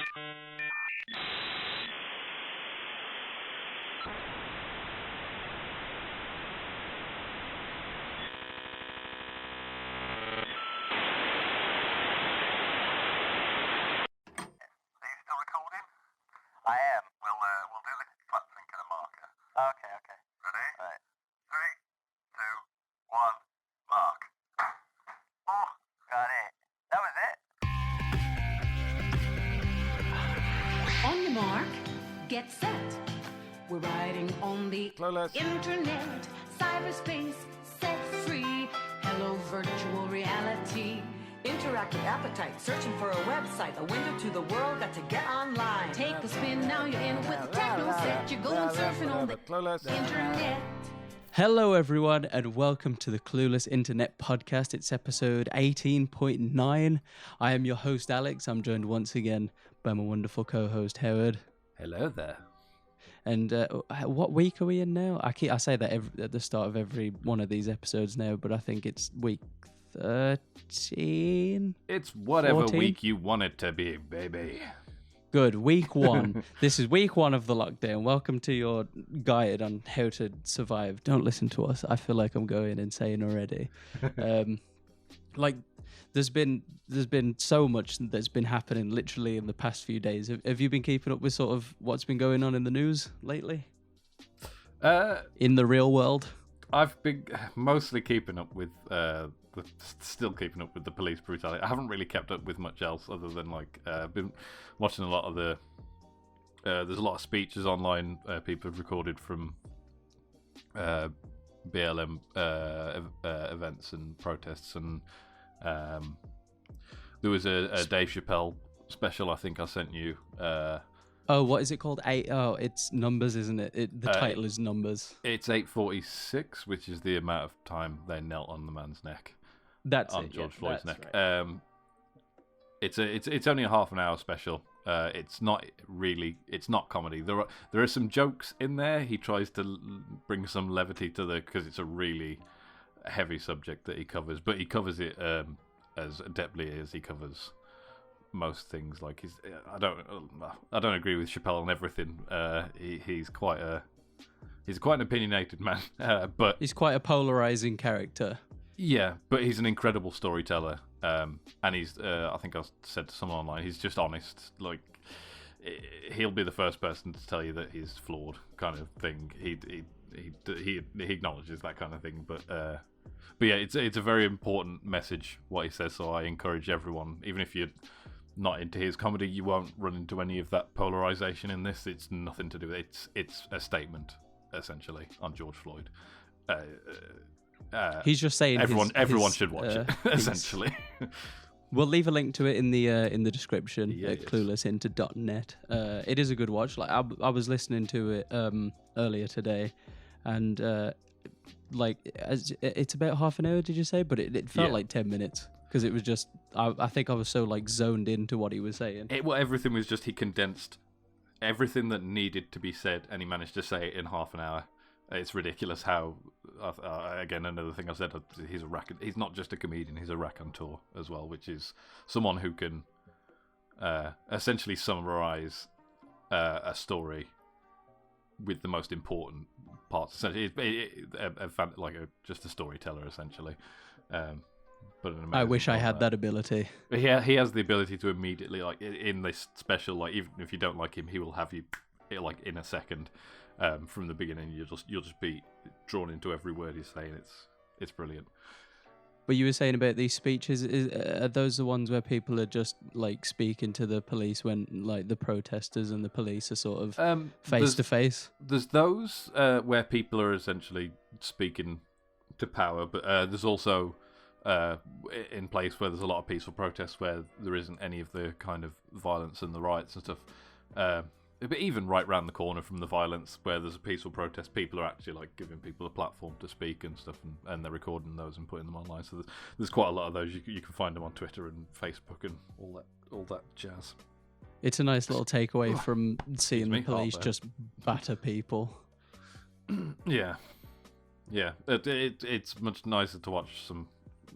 I am. We'll do the clap sync and a marker. Okay. Ready? Right. 3, 2, 1, mark. Oh, got it. That was it. On your mark, get set. We're riding on the Clueless internet, cyberspace, set free. Hello, virtual reality. Interactive appetite, searching for a website, a window to the world, got to get online. Take a spin, now you're in with the techno set. You're going surfing on the Clueless internet. Hello, everyone, and welcome to the Clueless Internet podcast. It's episode 18.9. I am your host, Alex. I'm joined once again by my wonderful co-host, Howard. Hello there. And what week are we in now? I say that at the start of every one of these episodes now, but I think it's week 13. It's whatever 14? week you want it to be, baby. Good, week 1. This is week 1 of the lockdown. Welcome to your guide on how to survive. Don't listen to us. I feel like I'm going insane already. There's been so much that's been happening literally in the past few days. Have you been keeping up with sort of what's been going on in the news lately? In the real world? I've been mostly keeping up with still keeping up with the police brutality. I haven't really kept up with much else other than I've been watching a lot of the there's a lot of speeches online people have recorded from BLM events and protests, and there was a Dave Chappelle special I think I sent you. Oh, what is it called? It's Numbers, isn't it? The title is Numbers. It's 8:46, which is the amount of time they knelt on the man's neck. That's on it, George Floyd's neck. Right. It's only a half an hour special. It's not comedy. There are some jokes in there. He tries to bring some levity to because it's a really heavy subject that he covers, but he covers it as adeptly as he covers most things. Like I don't agree with Chappelle on everything. He's quite an opinionated man, but he's quite a polarizing character. Yeah, but he's an incredible storyteller, and he's I think I said to someone online, he's just honest. Like he'll be the first person to tell you that he's flawed, kind of thing. He acknowledges that kind of thing, but yeah, it's a very important message what he says. So I encourage everyone, even if you're not into his comedy, you won't run into any of that polarization in this. It's nothing to do with it. It's a statement essentially on George Floyd. He's just saying everyone should watch it essentially. We'll leave a link to it in the description at Yes. cluelessinter.net. It is a good watch. Like I was listening to it earlier today, and it's about half an hour. Did you say? But it felt like 10 minutes because it was just I think I was so zoned into what he was saying. Everything was just he condensed everything that needed to be said, and he managed to say it in half an hour. It's ridiculous how, again, another thing I said, he's not just a comedian, he's a raconteur as well, which is someone who can essentially summarize a story with the most important parts. Essentially, just a storyteller, essentially. But I wish I had that ability. But yeah, he has the ability to immediately, in this special, even if you don't like him, he will have you, in a second. From the beginning, you'll just be drawn into every word he's saying. It's brilliant. But you were saying about these speeches, are those the ones where people are just speaking to the police when the protesters and the police are sort of face to face? There's those where people are essentially speaking to power, but there's also in place where there's a lot of peaceful protests where there isn't any of the kind of violence and the riots and stuff. But even right round the corner from the violence, where there's a peaceful protest, people are actually giving people a platform to speak and stuff, and they're recording those and putting them online. So there's quite a lot of those. You can find them on Twitter and Facebook and all that jazz. It's a nice little takeaway from seeing the police just batter people. Yeah. It's much nicer to watch some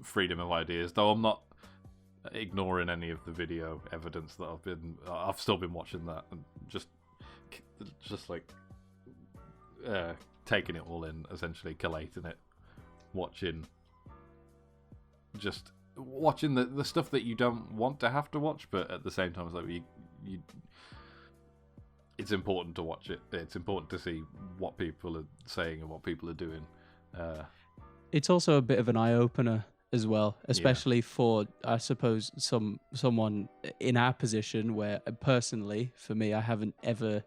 freedom of ideas, though I'm not ignoring any of the video evidence that I've still been watching that and just like taking it all in, essentially collating it, watching the stuff that you don't want to have to watch, but at the same time it's like you it's important to watch it. It's important to see what people are saying and what people are doing. It's also a bit of an eye-opener as well, especially for, I suppose, someone in our position where, personally, for me, I haven't ever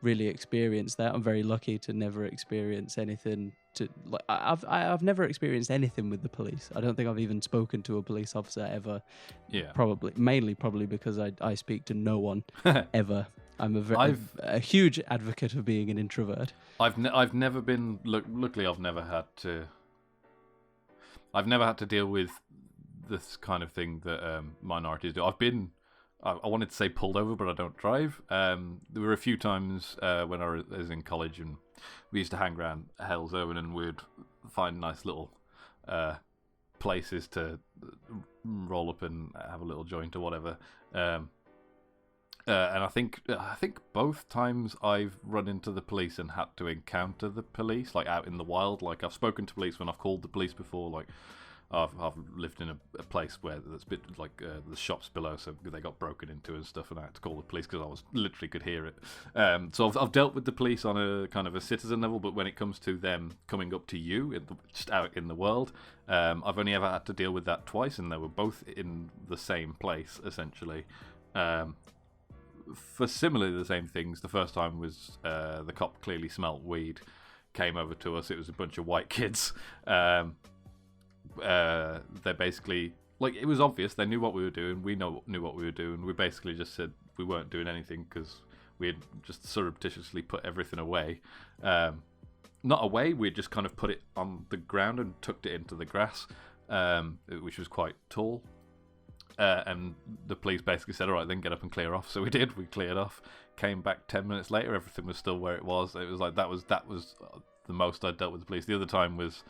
really experienced that. I'm very lucky to never experience anything. I've never experienced anything with the police. I don't think I've even spoken to a police officer ever. Yeah. Mainly because I speak to no one ever. I'm a huge advocate of being an introvert. I've never been. Luckily, I've never had to deal with this kind of thing that minorities do. I've been. I wanted to say pulled over, but I don't drive. There were a few times when I was in college, and we used to hang around Hell's Owen, and we'd find nice little places to roll up and have a little joint or whatever. And I think both times I've run into the police and had to encounter the police, like out in the wild. Like I've spoken to police when I've called the police before. Like I've lived in a place where there's a bit like the shops below, so they got broken into and stuff, and I had to call the police because I was literally could hear it. So I've dealt with the police on a kind of a citizen level, but when it comes to them coming up to you just out in the world, I've only ever had to deal with that twice, and they were both in the same place essentially. For similarly the same things. The first time was the cop clearly smelt weed, came over to us. It was a bunch of white kids. They basically, like, it was obvious they knew what we were doing. We knew what we were doing. We basically just said we weren't doing anything because we had just surreptitiously put everything away. Not away, we just kind of put it on the ground and tucked it into the grass, which was quite tall. And the police basically said, all right, then get up and clear off. So we did. We cleared off. Came back 10 minutes later. Everything was still where it was. It was like that was the most I'd dealt with the police. The other time was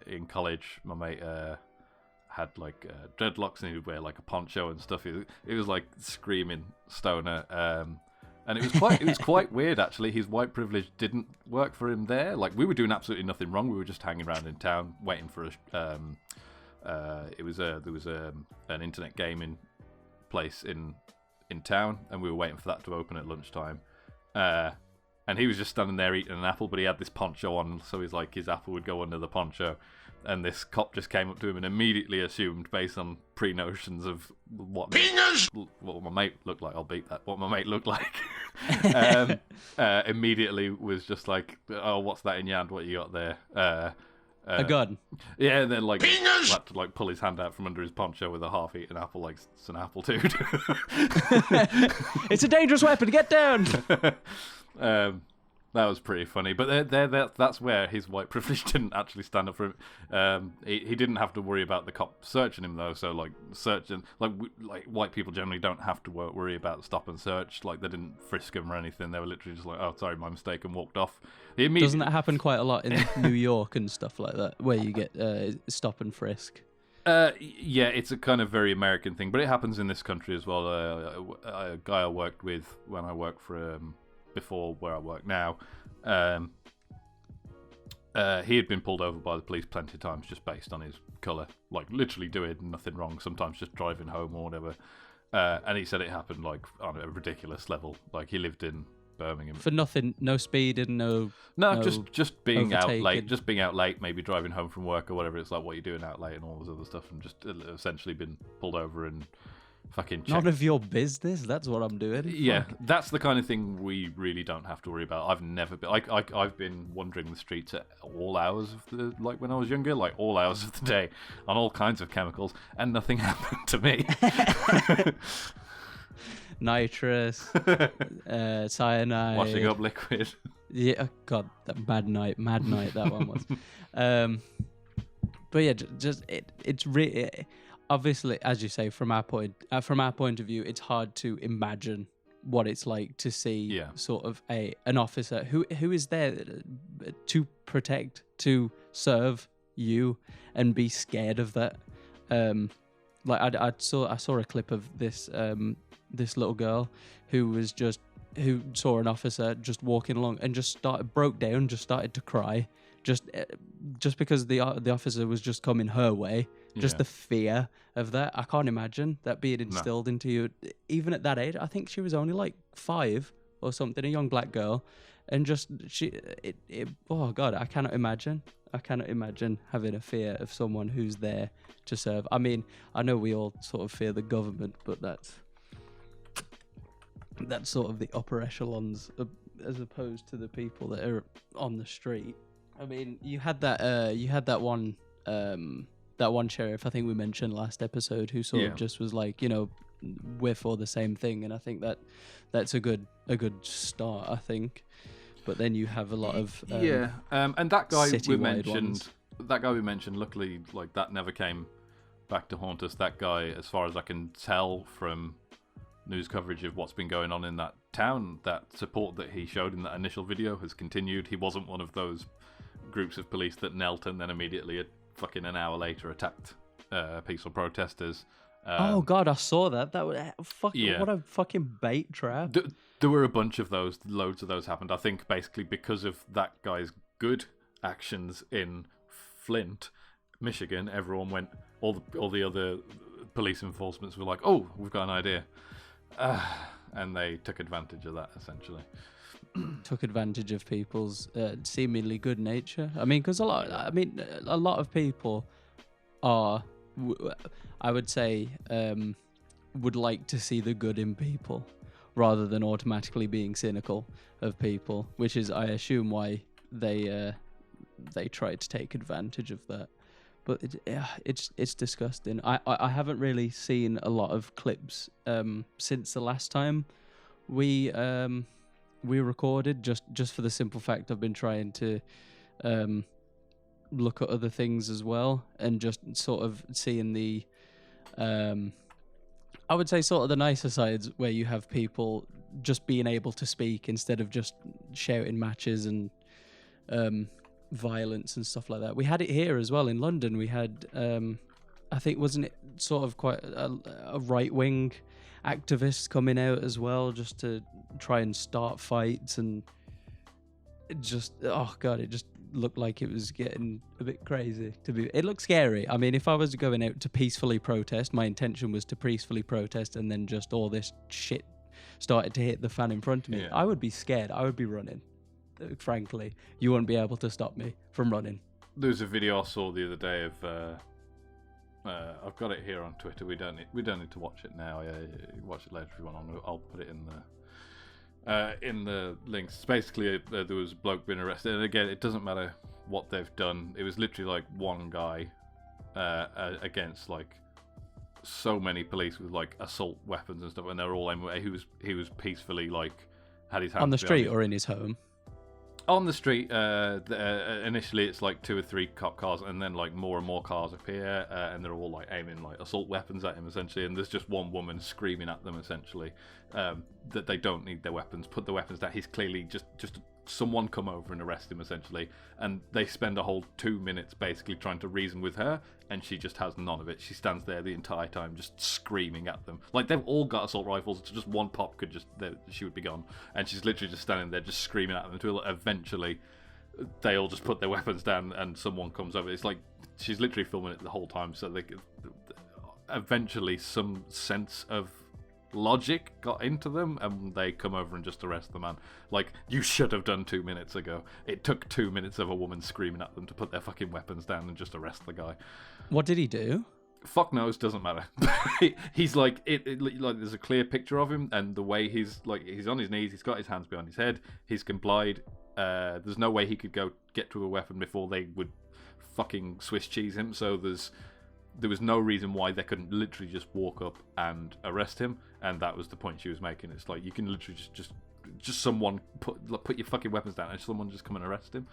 in college. My mate had like dreadlocks, and he would wear like a poncho and stuff. It was like screaming stoner. And it was quite weird actually. His white privilege didn't work for him there. Like we were doing absolutely nothing wrong. We were just hanging around in town waiting for there was an internet gaming place in town, and we were waiting for that to open at lunchtime. And he was just standing there eating an apple, but he had this poncho on, so he's like his apple would go under the poncho. And this cop just came up to him and immediately assumed, based on pre-notions of what my mate looked like, I'll beat that, what my mate looked like, immediately was just like, oh, what's that in your hand? What you got there? A gun. Yeah, and then like had to like pull his hand out from under his poncho with a half-eaten apple, like it's an apple dude. It's a dangerous weapon. Get down. That was pretty funny, but that's where his white privilege didn't actually stand up for him. He didn't have to worry about the cop searching him though. So like searching, like white people generally don't have to worry about stop and search. Like they didn't frisk him or anything. They were literally just like, oh, sorry, my mistake, and walked off. Doesn't that happen quite a lot in New York and stuff like that, where you get stop and frisk? Yeah, it's a kind of very American thing, but it happens in this country as well. A guy I worked with when I worked for before where I work now, he had been pulled over by the police plenty of times just based on his colour, like literally doing nothing wrong, sometimes just driving home or whatever. And he said it happened like on a ridiculous level. Like he lived in Birmingham for nothing, no speed and no just being out late, overtaking. just being out late, maybe driving home from work or whatever. It's like, what are you doing out late and all this other stuff, and just essentially been pulled over and fucking checked. None of your business. That's what I'm doing. Yeah, Fuck. that's the kind of thing we really don't have to worry about. I've never been. I've been wandering the streets at all hours of the, like when I was younger, like all hours of the day, on all kinds of chemicals, and nothing happened to me. Nitrous, cyanide, Washing up liquid. Yeah, oh God, that mad night that one was. But yeah, it's really, obviously, as you say, from our point of view, it's hard to imagine what it's like to see sort of an officer who is there to protect, to serve you, and be scared of that. like I saw a clip of this this little girl who saw an officer just walking along and broke down, just started to cry, just because the officer was just coming her way. Just the fear of that. I can't imagine that being instilled into you, even at that age. I think she was only like 5 or something, a young black girl, and oh God, I cannot imagine. I cannot imagine having a fear of someone who's there to serve. I mean, I know we all sort of fear the government, but that's sort of the upper echelons as opposed to the people that are on the street. I mean, you had that one sheriff, I think we mentioned last episode, who sort of just was like, we're for the same thing, and I think that's a good start, I think. But then you have a lot of and that guy we mentioned, luckily, like, that never came back to haunt us. That guy, as far as I can tell from news coverage of what's been going on in that town, that support that he showed in that initial video has continued. He wasn't one of those groups of police that knelt and then immediately fucking an hour later attacked peaceful protesters. Oh God, I saw that. That was what a fucking bait trap. There were a bunch of those. Loads of those happened. I think basically because of that guy's good actions in Flint, Michigan, everyone went. All the other police enforcements were like, "Oh, we've got an idea," and they took advantage of that essentially. Took advantage of people's seemingly good nature. I mean, because a lot of people are, I would say, would like to see the good in people rather than automatically being cynical of people, which is, I assume, why they try to take advantage of that. But it's disgusting. I haven't really seen a lot of clips since the last time we recorded, just for the simple fact I've been trying to look at other things as well, and just sort of seeing the I would say sort of the nicer sides, where you have people just being able to speak instead of just shouting matches and violence and stuff like that. We had it here as well in London. We had I think, wasn't it sort of quite a right-wing activist coming out as well, just to try and start fights, and it just, oh God, it just looked like it was getting a bit crazy. It looked scary. I mean, if I was going out to peacefully protest, my intention was to peacefully protest, and then just all this shit started to hit the fan in front of me, I would be scared. I would be running. Frankly, you wouldn't be able to stop me from running. There's a video I saw the other day of I've got it here on Twitter. We don't need to watch it now. Watch it later if you want. I'll put it in the links. It's basically there was a bloke being arrested, and again, it doesn't matter what they've done. It was literally like one guy against like so many police with like assault weapons and stuff, and they're all aiming. He was peacefully, like, had his hands on the street or in his home. On the street, initially it's like 2 or 3 cop cars, and then like more and more cars appear, and they're all like aiming like assault weapons at him essentially. And there's just one woman screaming at them essentially that they don't need their weapons, put the weapons down. He's clearly just someone come over and arrest him essentially, and they spend a whole 2 minutes basically trying to reason with her, and she just has none of it. She stands there the entire time just screaming at them. Like, they've all got assault rifles, so just one pop could she would be gone, and she's literally just standing there just screaming at them until eventually they all just put their weapons down and someone comes over. It's like she's literally filming it the whole time, so they eventually some sense of logic got into them, and they come over and just arrest the man. Like, you should have done 2 minutes ago. It took 2 minutes of a woman screaming at them to put their fucking weapons down and just arrest the guy. What did he do? Fuck knows, doesn't matter. He's like, like, there's a clear picture of him, and the way he's on his knees, he's got his hands behind his head, he's complied. There's no way he could go get to a weapon before they would fucking Swiss cheese him, so there was no reason why they couldn't literally just walk up and arrest him, and that was the point she was making. It's like, you can literally just someone put your fucking weapons down and someone just come and arrest him.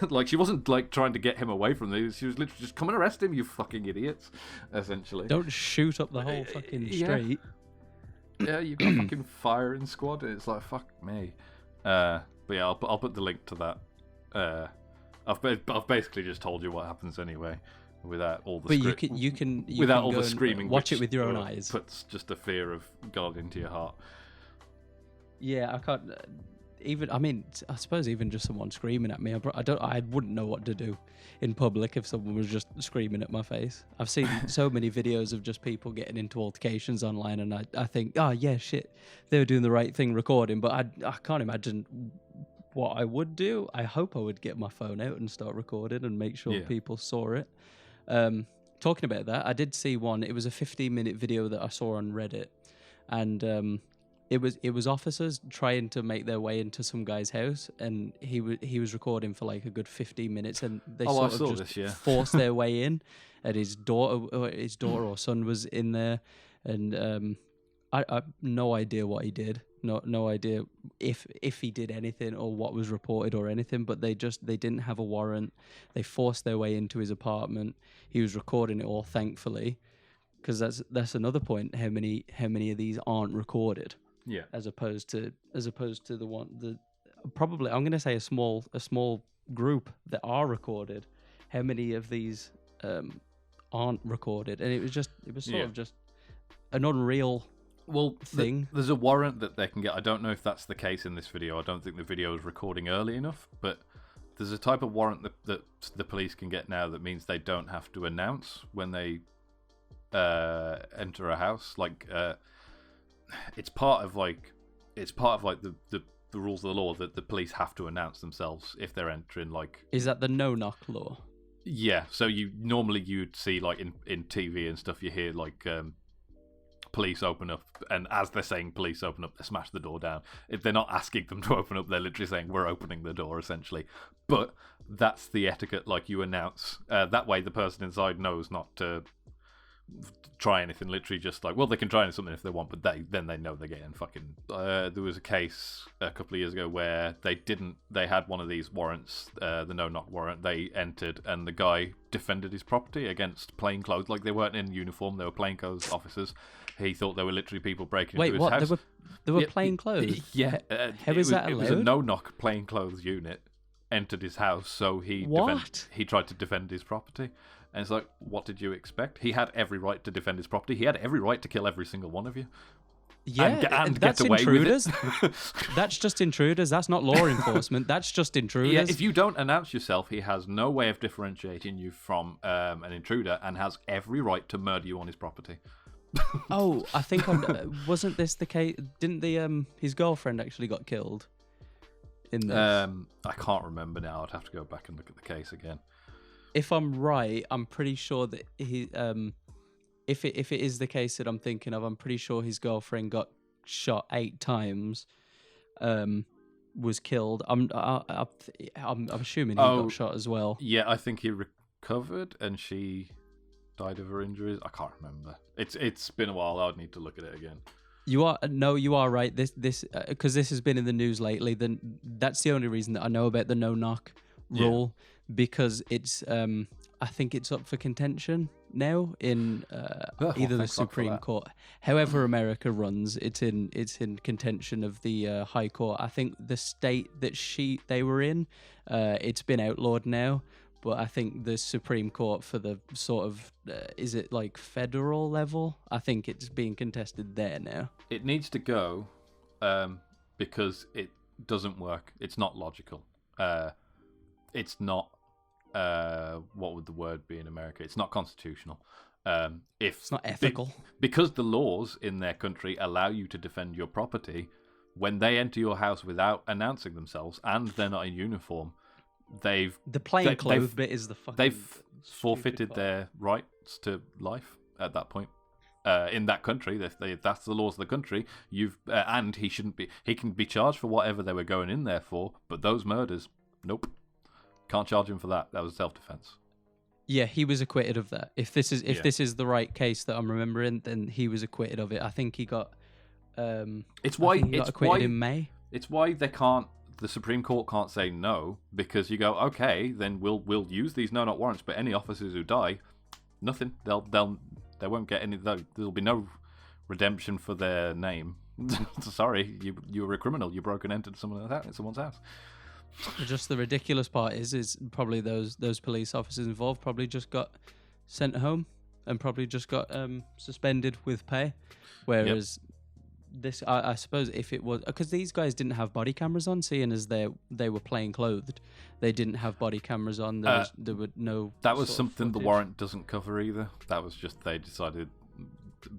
Like, she wasn't like trying to get him away from these. She was literally just come and arrest him, you fucking idiots, essentially. Don't shoot up the whole fucking street. Yeah, you've got a fucking firing squad, and it's like, fuck me. But yeah, I'll put the link to that. I've basically just told you what happens anyway. without all the But you can without all go the and screaming. watch it which, with your own eyes. Puts just a fear of God into your heart. Yeah, I can't even. I mean, I suppose even just someone screaming at me, I wouldn't know what to do in public if someone was just screaming at my face. I've seen so many videos of just people getting into altercations online, and I think, oh yeah, shit, they were doing the right thing recording, but I can't imagine what I would do. I hope I would get my phone out and start recording and make sure people saw it. Talking about that, I did see one. It was a 15-minute video that I saw on Reddit, and it was officers trying to make their way into some guy's house, and he was recording for like a good 15 minutes, and they sort of just forced their way in, and his daughter or son was in there, and I no idea what he did, no idea if he did anything or what was reported or anything, but they didn't have a warrant. They forced their way into his apartment. He was recording it all, thankfully, because that's another point. How many of these aren't recorded? Yeah. As opposed to probably I'm gonna say a small group that are recorded. How many of these aren't recorded? And it was sort of just an unreal thing. There's a warrant that they can get. I don't know if that's the case in this video. I don't think the video is recording early enough, but there's a type of warrant that the police can get now that means they don't have to announce when they enter a house. Like it's part of the rules of the law that the police have to announce themselves if they're entering. Like, is that the no-knock law? Yeah. So you'd see like in TV and stuff, you hear like police open up, and as they're saying police open up, they smash the door down. If they're not asking them to open up, they're literally saying we're opening the door, essentially. But that's the etiquette. Like, you announce that way, the person inside knows not to try anything. Literally just like, well, they can try something if they want, but then they know they're getting fucking there was a case a couple of years ago where they had one of these warrants, the no-knock warrant. They entered, and the guy defended his property against plainclothes. Like, they weren't in uniform, they were plainclothes officers. He thought they were literally people breaking into his house. They were plainclothes? Yeah. How is that allowed? It was a no-knock plainclothes unit entered his house, so he tried to defend his property. And it's like, what did you expect? He had every right to defend his property. He had every right to kill every single one of you. Yeah, and that's get away intruders. with it. That's just intruders. That's not law enforcement. That's just intruders. Yeah, if you don't announce yourself, he has no way of differentiating you from an intruder, and has every right to murder you on his property. Oh, I think wasn't this the case? Didn't his girlfriend actually got killed in this? I can't remember now. I'd have to go back and look at the case again. If I'm right, I'm pretty sure that he if it is the case that I'm thinking of, I'm pretty sure his girlfriend got shot 8 times, was killed. I'm assuming he got shot as well. Yeah, I think he recovered and she died of her injuries. I can't remember. It's been a while. I'd need to look at it again. You are right. This because this has been in the news lately. Then that's the only reason that I know about the no knock rule, because it's I think it's up for contention now in either the Supreme Court. However America runs, it's in contention of the High Court. I think the state that they were in, it's been outlawed now. But I think the Supreme Court, for the sort of, is it like federal level? I think it's being contested there now. It needs to go because it doesn't work. It's not logical. It's not, what would the word be in America? It's not constitutional. It's not ethical. Because the laws in their country allow you to defend your property, when they enter your house without announcing themselves and they're not in uniform, the plainclothes bit is the fucking. They've forfeited their rights to life at that point. In that country, if that's the laws of the country, and he shouldn't be. He can be charged for whatever they were going in there for, but those murders, nope, can't charge him for that. That was self-defense. Yeah, he was acquitted of that. If this is the right case that I'm remembering, then he was acquitted of it. I think he got. It's why he got acquitted in May. It's why they can't. The Supreme Court can't say no, because you go, okay, then we'll use these no-knock warrants, but any officers who die, nothing. They won't get any. There'll be no redemption for their name. Sorry, you were a criminal. You broke and entered someone's house. Just the ridiculous part is probably those police officers involved probably just got sent home and probably just got suspended with pay. Whereas this, I suppose, if it was because these guys didn't have body cameras on, seeing as they were plain clothed, they didn't have body cameras on. There were no. That was sort of something the footage. warrant doesn't cover either. That was just they decided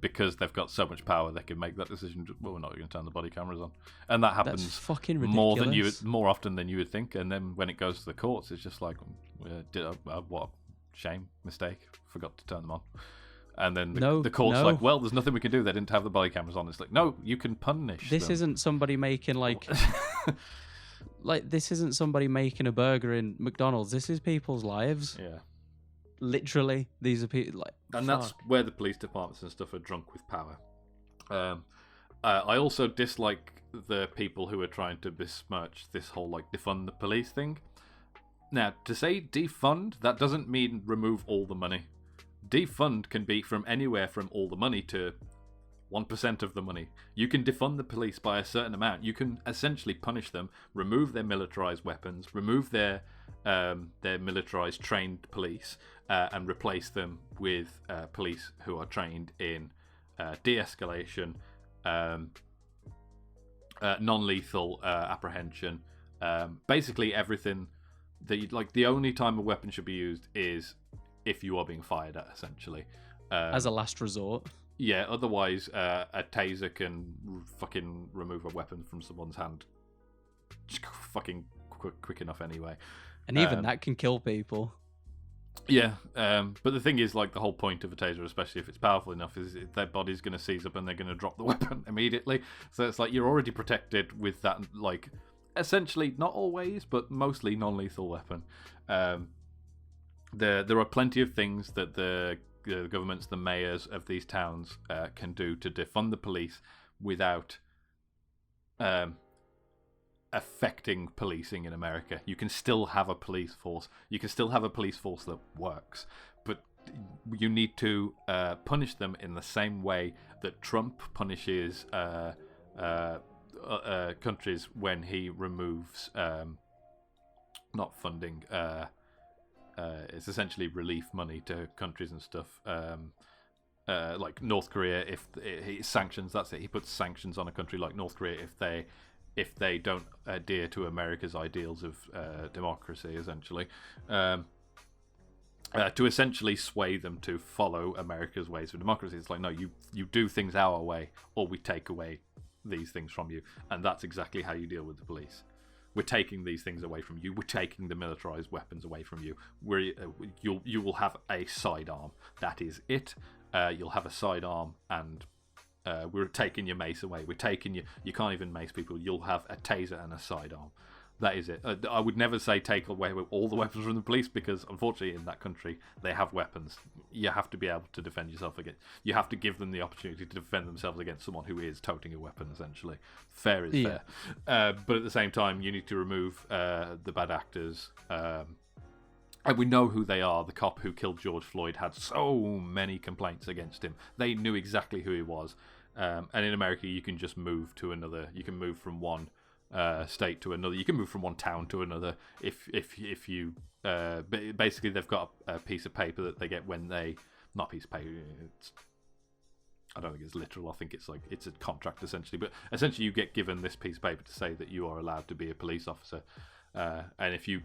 because they've got so much power, they can make that decision. Well, we're not going to turn the body cameras on, and that happens That's fucking ridiculous. more often than you would think. And then when it goes to the courts, it's just like, what a shame, mistake, forgot to turn them on. And then the court's like, well, there's nothing we can do. They didn't have the body cameras on. It's like, no, you can punish This them. isn't somebody making this isn't somebody making a burger in McDonald's. This is people's lives. Yeah. Literally, these are people And that's where the police departments and stuff are drunk with power. I also dislike the people who are trying to besmirch this whole defund the police thing. Now, to say defund, that doesn't mean remove all the money. Defund can be from anywhere from all the money to 1% of the money. You can defund the police by a certain amount. You can essentially punish them, remove their militarized weapons, remove their militarized trained police, and replace them with police who are trained in de-escalation, non-lethal apprehension, basically everything. The only time a weapon should be used is if you are being fired at, essentially. as a last resort. Yeah, otherwise a taser can fucking remove a weapon from someone's hand fucking quick enough anyway. And even that can kill people. Yeah, but the thing is, the whole point of a taser, especially if it's powerful enough, is their body's going to seize up and they're going to drop the weapon immediately. So it's you're already protected with that, essentially, not always, but mostly non-lethal weapon. There are plenty of things that the governments, the mayors of these towns can do to defund the police without affecting policing in America. You can still have a police force. You can still have a police force that works, but you need to punish them in the same way that Trump punishes countries when he removes not funding. It's essentially relief money to countries and stuff. Like North Korea, if he sanctions, that's it. He puts sanctions on a country like North Korea if they don't adhere to America's ideals of democracy, essentially, to essentially sway them to follow America's ways of democracy. It's no, you do things our way, or we take away these things from you, and that's exactly how you deal with the police. We're taking these things away from you. We're taking the militarized weapons away from you. You will have a sidearm. That is it. You'll have a sidearm, and we're taking your mace away. We're taking you. You can't even mace people. You'll have a taser and a sidearm. That is it. I would never say take away all the weapons from the police, because unfortunately in that country they have weapons. You have to be able to defend yourself against. You have to give them the opportunity to defend themselves against someone who is toting a weapon, essentially. Fair is fair. But at the same time, you need to remove the bad actors. And we know who they are. The cop who killed George Floyd had so many complaints against him. They knew exactly who he was. And in America, you can just move to another. You can move from one state to another. You can move from one town to another if you basically they've got a piece of paper that they get when they not a piece of paper. I don't think it's literal. I think it's a contract essentially. But essentially, you get given this piece of paper to say that you are allowed to be a police officer. And if you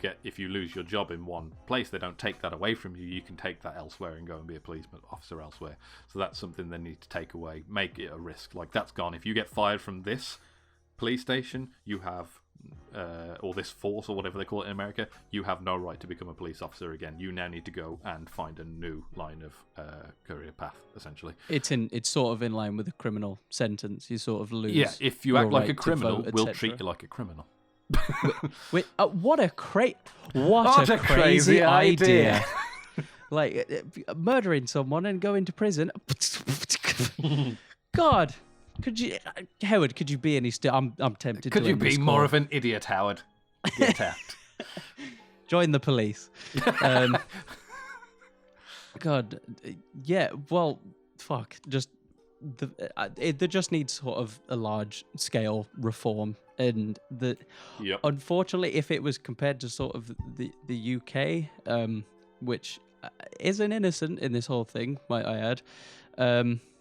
lose your job in one place, they don't take that away from you. You can take that elsewhere and go and be a police officer elsewhere. So that's something they need to take away. Make it a risk. That's gone. If you get fired from this police station, you have or this force or whatever they call it in America, you have no right to become a police officer again. You now need to go and find a new line of career path, essentially. It's sort of in line with a criminal sentence. You sort of lose. Yeah, if you your act like right a to criminal, vote, we'll etc. treat you like a criminal. Wait, what a crazy idea. Murdering someone and going to prison. God, could you, Howard? Could you be any? I'm tempted. Could to you end be this more call. of an idiot, Howard? Get out. Join the police. God, yeah. Well, fuck. Just there just needs sort of a large scale reform, and unfortunately, if it was compared to sort of the UK, which isn't innocent in this whole thing, might I add.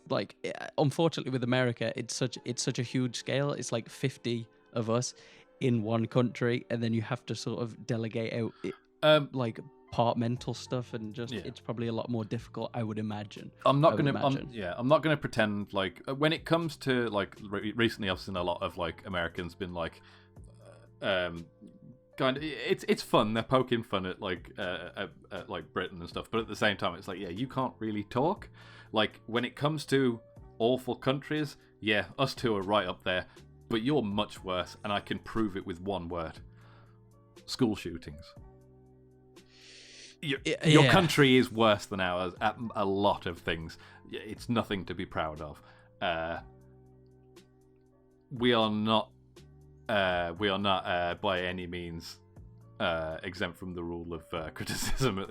Like, unfortunately, with America, it's such a huge scale. It's like 50 of us in one country, and then you have to sort of delegate out like departmental stuff, and just it's probably a lot more difficult, I would imagine. I'm not gonna pretend like when it comes to like recently I've seen a lot of like Americans been like kind of, it's fun, they're poking fun at like Britain and stuff, but at the same time it's like, yeah, you can't really talk. Like when it comes to awful countries, yeah, us two are right up there, but you're much worse, and I can prove it with one word: school shootings. Your country is worse than ours at a lot of things. It's nothing to be proud of. We are not by any means exempt from the rule of criticism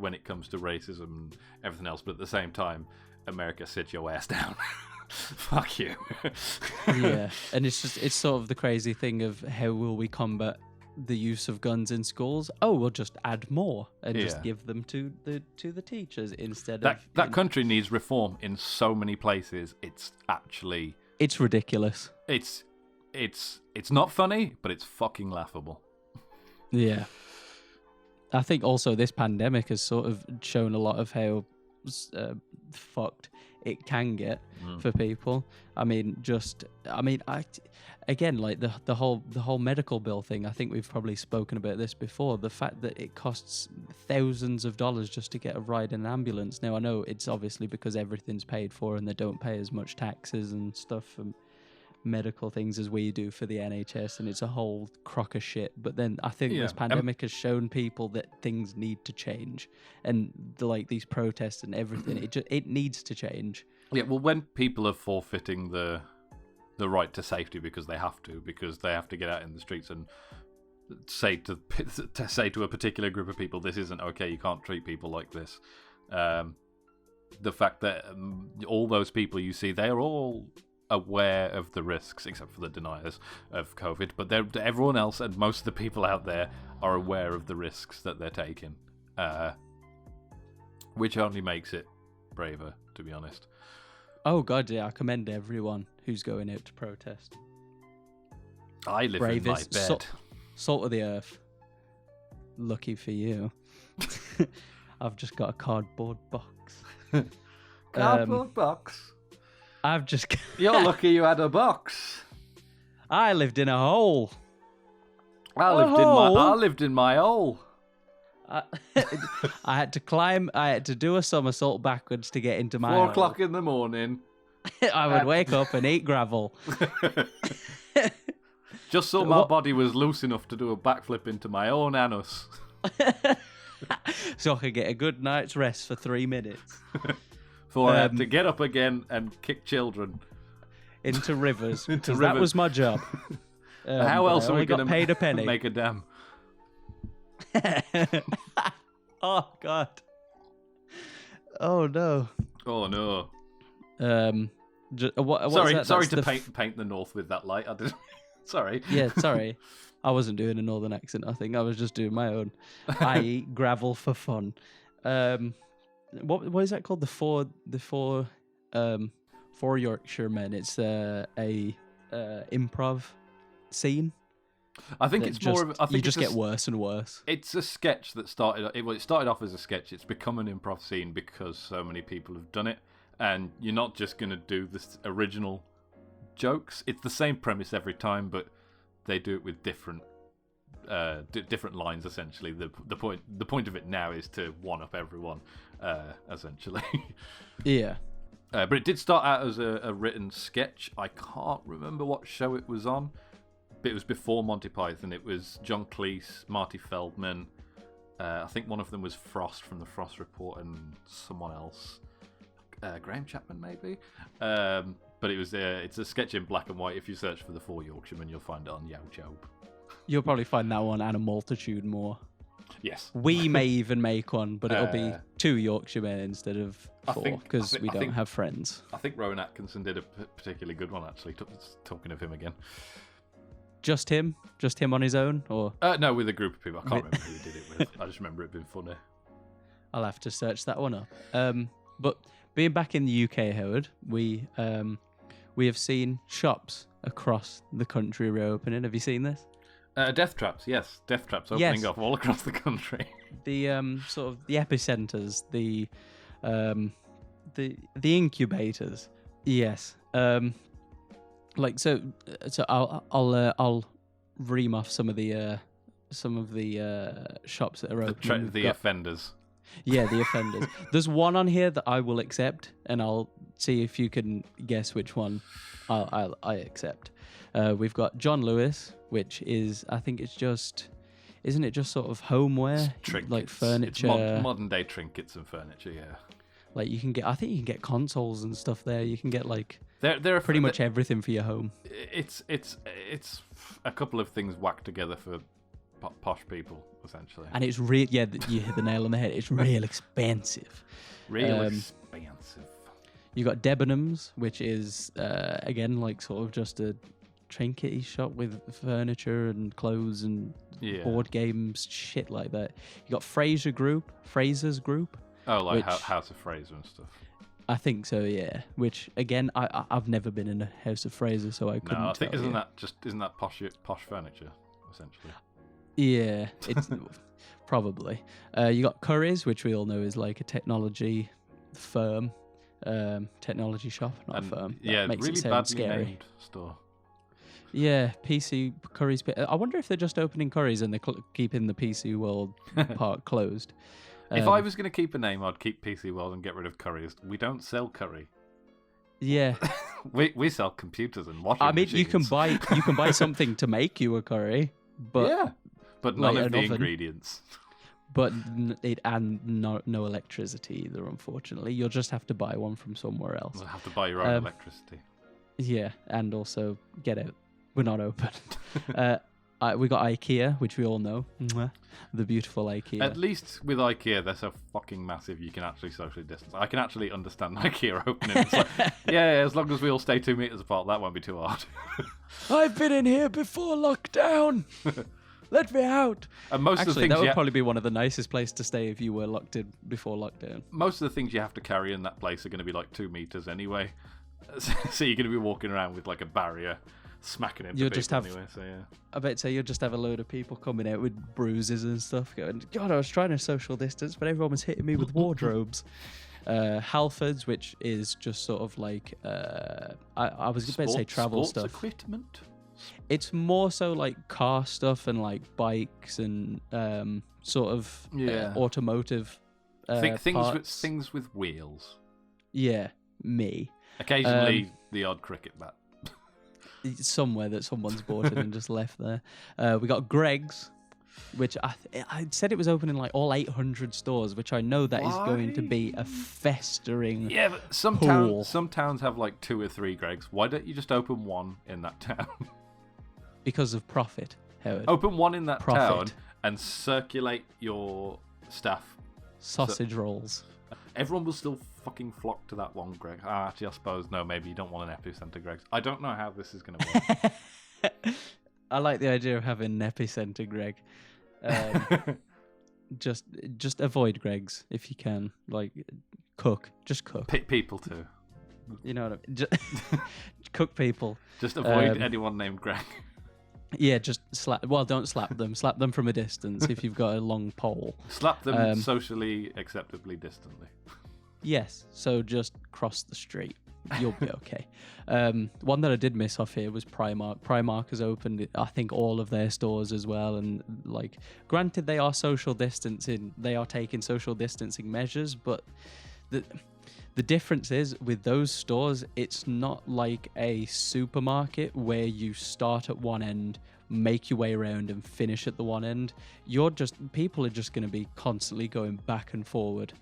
when it comes to racism and everything else. But at the same time, America, sit your ass down. Fuck you. Yeah, and it's sort of the crazy thing of how will we combat the use of guns in schools? Oh, we'll just add more and just give them to the teachers instead of... That country needs reform in so many places. It's ridiculous. It's not funny, but it's fucking laughable. Yeah. I think also this pandemic has sort of shown a lot of how fucked it can get for people. Again, like the whole medical bill thing, I think we've probably spoken about this before. The fact that it costs thousands of dollars just to get a ride in an ambulance. Now, I know it's obviously because everything's paid for and they don't pay as much taxes and stuff from medical things as we do for the NHS, and it's a whole crock of shit. But then I think this pandemic has shown people that things need to change, and like these protests and everything, it needs to change. Yeah, well, when people are forfeiting the right to safety because they have to get out in the streets and say to a particular group of people, this isn't okay, you can't treat people like this. The fact that all those people you see, they're all aware of the risks, except for the deniers of COVID, but everyone else and most of the people out there are aware of the risks that they're taking, which only makes it braver, to be honest. Oh god, yeah, I commend everyone who's going out to protest. I live Bravest, in my bed. Salt of the earth. Lucky for you. I've just got a cardboard box. Cardboard box? I've just... You're lucky you had a box. I lived in a hole. I lived in my hole. I had to climb. I had to do a somersault backwards to get into my 4 o'clock in the morning. I would wake up and eat gravel. Just so my body was loose enough to do a backflip into my own anus. So I could get a good night's rest for 3 minutes. Before I had to get up again and kick children. Into rivers. That was my job. How else are we going to make a dam? Oh god. Oh no. Oh no. Sorry to paint the north with that light. I didn't. Sorry. Yeah, sorry. I wasn't doing a northern accent. I think I was just doing my own. I eat gravel for fun. What is that called? The four Yorkshire men. It's a improv scene. I think it's more of. I think you just get worse and worse. It's a sketch that started. It started off as a sketch. It's become an improv scene because so many people have done it, and you're not just going to do this original jokes. It's the same premise every time, but they do it with different lines. Essentially, the point of it now is to one up everyone. Essentially, yeah. But it did start out as a written sketch. I can't remember what show it was on. But it was before Monty Python. It was John Cleese, Marty Feldman. I think one of them was Frost from the Frost Report, and someone else, Graham Chapman maybe. But it's a sketch in black and white. If you search for the Four Yorkshiremen, you'll find it on YouTube. You'll probably find that one and a multitude more. Yes. We may even make one, but it'll be 2 Yorkshiremen instead of 4 because we don't have friends. I think Rowan Atkinson did a particularly good one, actually. Talking of him again. Just him on his own, or no, with a group of people. I can't remember who he did it with. I just remember it being funny. I'll have to search that one up. But being back in the UK, Howard, we have seen shops across the country reopening. Have you seen this? Death traps, yes. Death traps opening up all across the country. The sort of the epicenters, the incubators. Yes. Like so I'll ream off some of the shops that are open. The offenders. Yeah, the offenders. There's one on here that I will accept, and I'll see if you can guess which one I accept. We've got John Lewis, which is, I think it's just, isn't it just sort of homeware, like furniture, it's modern day trinkets and furniture. Yeah, like you can get, I think you can get consoles and stuff there. You can get like they're pretty much everything for your home. It's a couple of things whacked together for posh people, essentially. And it's real. Yeah, you hit the nail on the head. It's real expensive. Real expensive. You got Debenhams, which is again like sort of just a trinkety shop with furniture and clothes and board games, shit like that. You got Fraser's Group. Oh, like House of Fraser and stuff. I think so, yeah. Which again, I've never been in a House of Fraser, so I couldn't. No, I think tell isn't that posh furniture essentially? Yeah, it's probably. You got Curry's, which we all know is like a technology firm, technology shop, not a firm. That makes really it sound badly scary. named store. Yeah, PC Curry's. I wonder if they're just opening Curry's and they're keeping the PC World part closed. If I was going to keep a name, I'd keep PC World and get rid of Curry's. We don't sell curry. Yeah, we sell computers and washing machines. you can buy something to make you a curry, but but none like of the oven. ingredients. But no electricity either. Unfortunately, you'll just have to buy one from somewhere else. You'll have to buy your own electricity. Yeah, and also get out. We're not open. We got IKEA, which we all know. The beautiful IKEA. At least with IKEA, they're so fucking massive you can actually socially distance. I can actually understand IKEA opening. It's like, yeah, as long as we all stay 2 meters apart, that won't be too hard. I've been in here before lockdown. Let me out. And most of the things that would probably be one of the nicest places to stay if you were locked in before lockdown. Most of the things you have to carry in that place are going to be like 2 meters anyway. So you're going to be walking around with like a barrier smacking into people anyway. So yeah, I bet you'll just have a load of people coming out with bruises and stuff going, God, I was trying to social distance, but everyone was hitting me with wardrobes. Halfords, which is just sort of like I was going to say travel sports stuff. Equipment. It's more so like car stuff and like bikes and sort of automotive things with wheels. Yeah, me. Occasionally the odd cricket bat. Somewhere that someone's bought it and just left there. We got Greg's, which I said it was open in like all 800 stores, which I know that is going to be a festering. Yeah, but some towns have like 2 or 3 Greg's. Why don't you just open one in that town? Because of profit, Howard. Open one in that town and circulate your staff. Sausage rolls. Everyone will still fucking flock to that one, Greg. Actually, I suppose, no, maybe you don't want an epicenter, Greg. I don't know how this is going to work. I like the idea of having an epicenter, Greg. Just avoid Greg's if you can. Like, just cook. Pick people too. You know what I mean? Just cook people. Just avoid anyone named Greg. Yeah, just slap. Well, don't slap them. Slap them from a distance if you've got a long pole. Slap them socially acceptably distantly. Yes, so just cross the street. You'll be okay. One that I did miss off here was Primark. Primark has opened, I think, all of their stores as well. And like, granted, they are social distancing. They are taking social distancing measures, but the difference is with those stores, it's not like a supermarket where you start at one end, make your way around and finish at the one end. People are just going to be constantly going back and forward,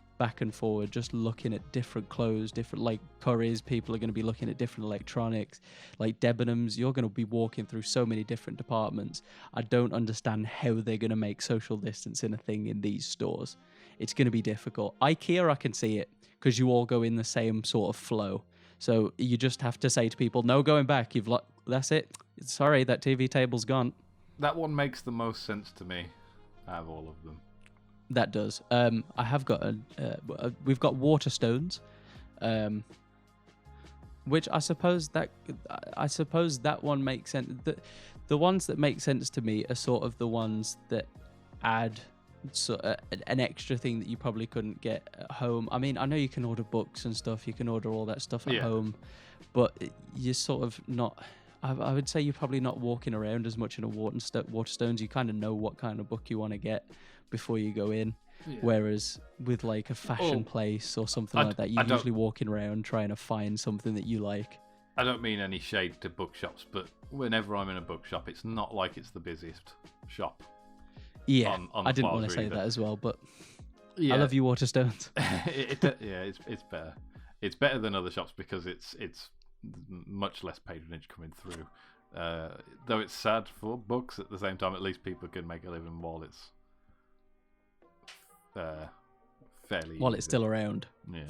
just looking at different clothes, different like Curry's. People are going to be looking at different electronics, like Debenhams. You're going to be walking through so many different departments. I don't understand how they're going to make social distancing a thing in these stores. It's going to be difficult. IKEA, I can see it, because you all go in the same sort of flow. So you just have to say to people, no going back. That's it. Sorry, that TV table's gone. That one makes the most sense to me out of all of them. That does. I have got we've got Waterstones, which I suppose that one makes sense. The ones that make sense to me are sort of the ones that add an extra thing that you probably couldn't get at home. I mean, I know you can order books and stuff. You can order all that stuff at home, but you're sort of not. I would say you're probably not walking around as much in a Waterstones. You kind of know what kind of book you want to get before you go in. Yeah. Whereas with like a fashion place or something like that, you're usually walking around trying to find something that you like. I don't mean any shade to bookshops, but whenever I'm in a bookshop, it's not like it's the busiest shop. Yeah, on I didn't want to say that as well, but yeah. I love you, Waterstones. It's better. It's better than other shops because it's much less patronage coming through. Though it's sad for books, at the same time, at least people can make a living while it's fairly while it's still around. Yeah.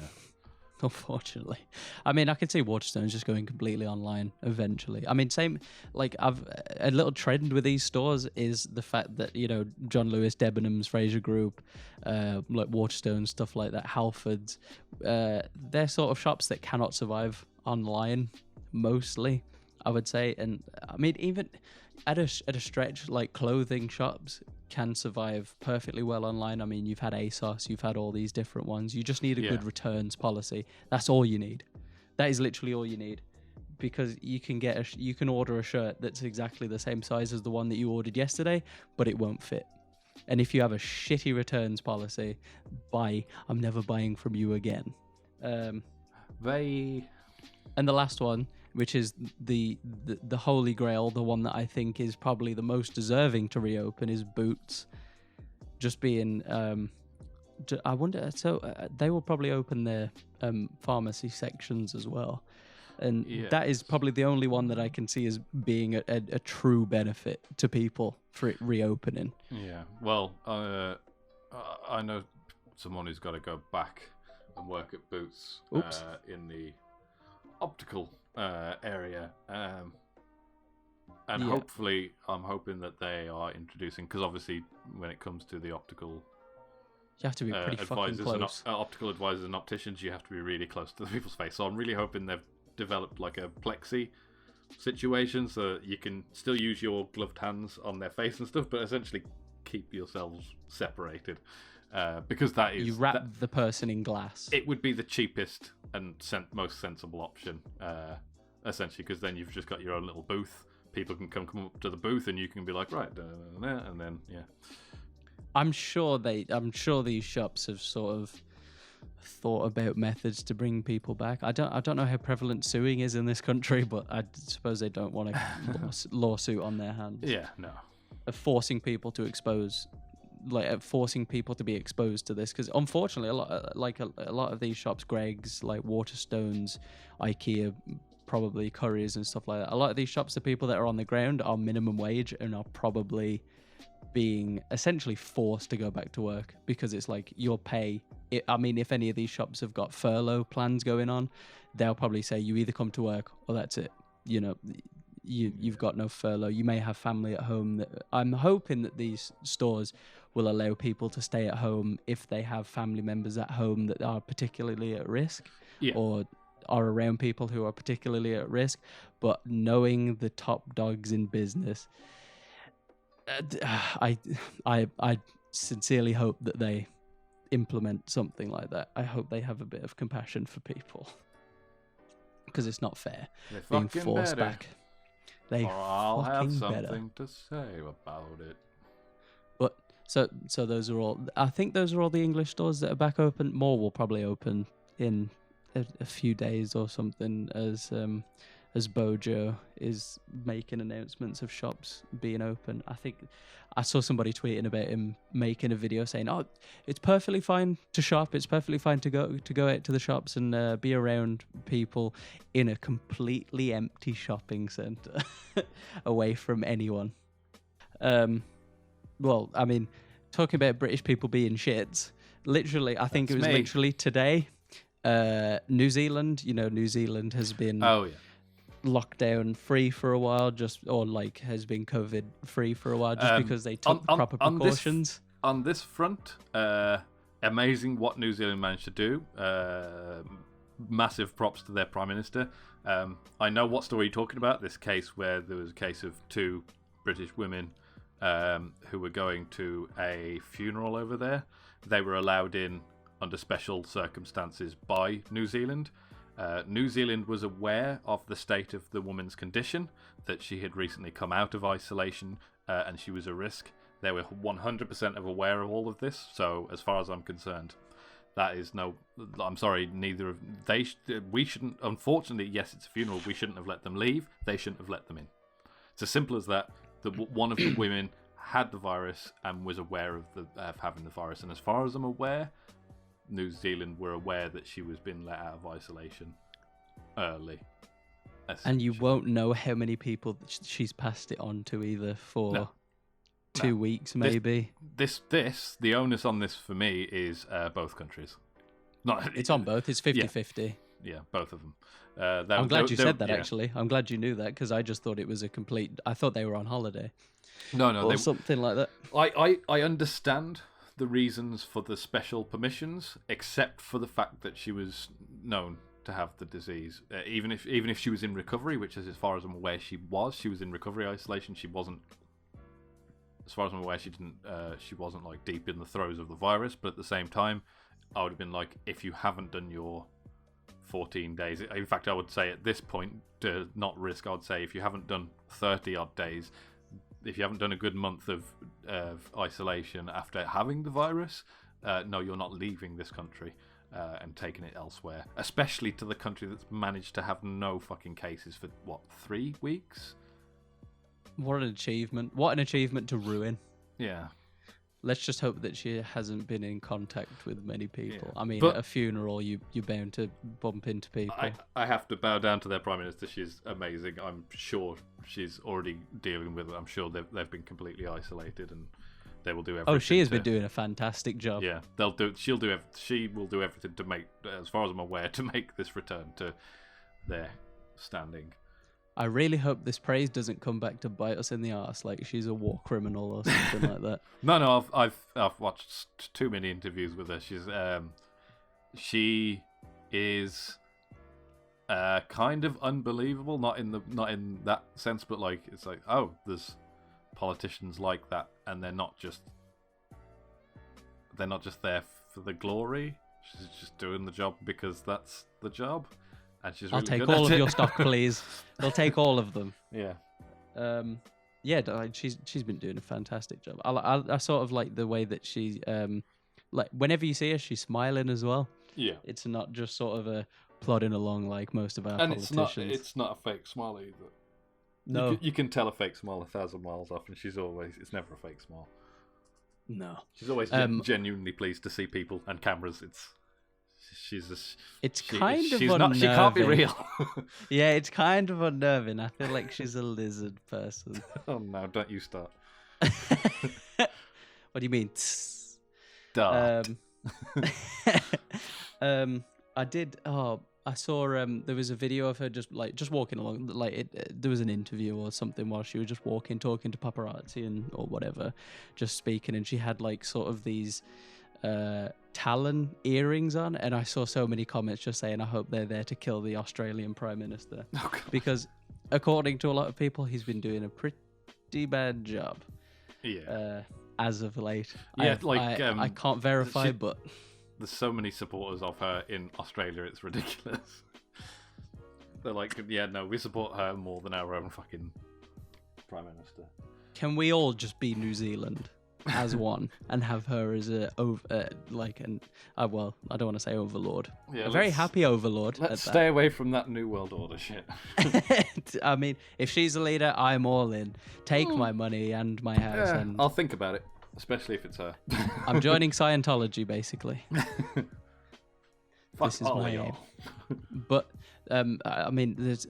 Unfortunately, I mean, I could see Waterstones just going completely online eventually. I mean, same like a little trend with these stores is the fact that, you know, John Lewis, Debenhams, Fraser Group, like Waterstones, stuff like that, Halfords, they're sort of shops that cannot survive online mostly, I would say. And I mean, even at a stretch, like clothing shops can survive perfectly well online. I mean, you've had ASOS, you've had all these different ones. You just need a good returns policy. That's all you need. That is literally all you need, because you can you can order a shirt that's exactly the same size as the one that you ordered yesterday, but it won't fit. And if you have a shitty returns policy, I'm never buying from you again. And the last one, which is the holy grail, the one that I think is probably the most deserving to reopen, is Boots. Just being, I wonder, so they will probably open their pharmacy sections as well. And that is probably the only one that I can see as being a true benefit to people for it reopening. Yeah, well, I know someone who's got to go back and work at Boots in the optical area, and hopefully I'm hoping that they are introducing, because obviously when it comes to the optical, you have to be pretty fucking close. Optical advisors and opticians, you have to be really close to the people's face. So I'm really hoping they've developed like a plexi situation so that you can still use your gloved hands on their face and stuff, but essentially keep yourselves separated. Because that is... You wrap the person in glass. It would be the cheapest and most sensible option, essentially, because then you've just got your own little booth. People can come up to the booth and you can be like, right, and then, I'm sure these shops have sort of thought about methods to bring people back. I don't know how prevalent suing is in this country, but I suppose they don't want a lawsuit on their hands. Yeah, no. Of forcing people to be exposed to this, because unfortunately a lot of these shops, Greggs, like Waterstones, IKEA, probably Currys and stuff like that, a lot of these shops, the people that are on the ground are minimum wage and are probably being essentially forced to go back to work, because it's like your pay. I mean, if any of these shops have got furlough plans going on, they'll probably say you either come to work or that's it. You know, you've got no furlough. You may have family at home. I'm hoping that these stores will allow people to stay at home if they have family members at home that are particularly at risk, or are around people who are particularly at risk. But knowing the top dogs in business, I sincerely hope that they implement something like that. I hope they have a bit of compassion for people, because it's not fair being forced back. I'll have something to say about it. But so those are all. I think those are all the English stores that are back open. More will probably open in a few days or something, as Bojo is making announcements of shops being open. I think I saw somebody tweeting about him making a video saying, "Oh, it's perfectly fine to shop. It's perfectly fine to go out to the shops and be around people in a completely empty shopping centre, away from anyone." Well, I mean, talking about British people being shits. Literally, I think it was literally today. New Zealand, New Zealand has been lockdown free for a while, has been COVID free for a while, just because they took proper precautions. on this front, amazing what New Zealand managed to do. Massive props to their Prime Minister. I know what story you're talking about, this case where there was a case of 2 British women who were going to a funeral over there. They were allowed in under special circumstances by New Zealand. New Zealand was aware of the state of the woman's condition, that she had recently come out of isolation and she was a risk. They were 100% aware of all of this, so as far as I'm concerned, that is no... I'm sorry, neither of... we shouldn't... Unfortunately, yes, it's a funeral, we shouldn't have let them leave, they shouldn't have let them in. It's as simple as that. One of the women had the virus and was aware of having the virus, and as far as I'm aware, New Zealand were aware that she was being let out of isolation early. And you won't know how many people she's passed it on to either for 2 weeks, maybe. The onus on this for me is both countries. It's on both. It's 50-50. Yeah, both of them. I'm glad you said that, actually. I'm glad you knew that, because I just thought it was a complete... I thought they were on holiday. No, or something like that. I understand the reasons for the special permissions, except for the fact that she was known to have the disease. Even if she was in recovery, which is as far as I'm aware she was in recovery isolation. She wasn't, as far as I'm aware, she wasn't like deep in the throes of the virus. But at the same time, I would have been like, if you haven't done your 14 days, in fact, I would say at this point, to not risk, I would say if you haven't done 30 odd days, if you haven't done a good month of isolation after having the virus, no, you're not leaving this country and taking it elsewhere. Especially to the country that's managed to have no fucking cases for, 3 weeks? What an achievement. What an achievement to ruin. Yeah. Let's just hope that she hasn't been in contact with many people. Yeah. I mean, at a funeral, you're bound to bump into people. I have to bow down to their Prime Minister. She's amazing. I'm sure she's already dealing with it. I'm sure they've been completely isolated, and they will do everything. Oh, she has been doing a fantastic job. Yeah, she will do everything to make, as far as I'm aware, to make this return to their standing. I really hope this praise doesn't come back to bite us in the arse, like she's a war criminal or something like that. No, I've watched too many interviews with her. She is kind of unbelievable, not in that sense, but like it's like, oh, there's politicians like that, and they're not just there for the glory. She's just doing the job because that's the job. And she's really I'll take good all at of it. your stock, please. I'll take all of them. Yeah. She's been doing a fantastic job. I sort of like the way that she like whenever you see her, she's smiling as well. Yeah. It's not just sort of a plodding along like most of our politicians. It's not a fake smile either. No. You can tell a fake smile 1,000 miles off, and it's never a fake smile. No. She's always genuinely pleased to see people and cameras. She can't be real. Yeah, it's kind of unnerving. I feel like she's a lizard person. Oh no, don't you start. What do you mean? Dart. I saw there was a video of her just walking along, there was an interview or something while she was just walking, talking to paparazzi or whatever, just speaking, and she had like sort of these talon earrings on, and I saw so many comments just saying I hope they're there to kill the Australian Prime Minister. Oh, because according to a lot of people, he's been doing a pretty bad job. Yeah. As of late. Yeah, I can't verify, but there's so many supporters of her in Australia, it's ridiculous. They're like, yeah, no, we support her more than our own fucking Prime Minister. Can we all just be New Zealand as one and have her as I don't want to say overlord. Yeah, a very happy overlord. Let's stay away from that New World Order shit. I mean, if she's a leader, I'm all in. Take my money and my house. Yeah, and I'll think about it, especially if it's her. I'm joining Scientology, basically. This is my aim. But I mean, there's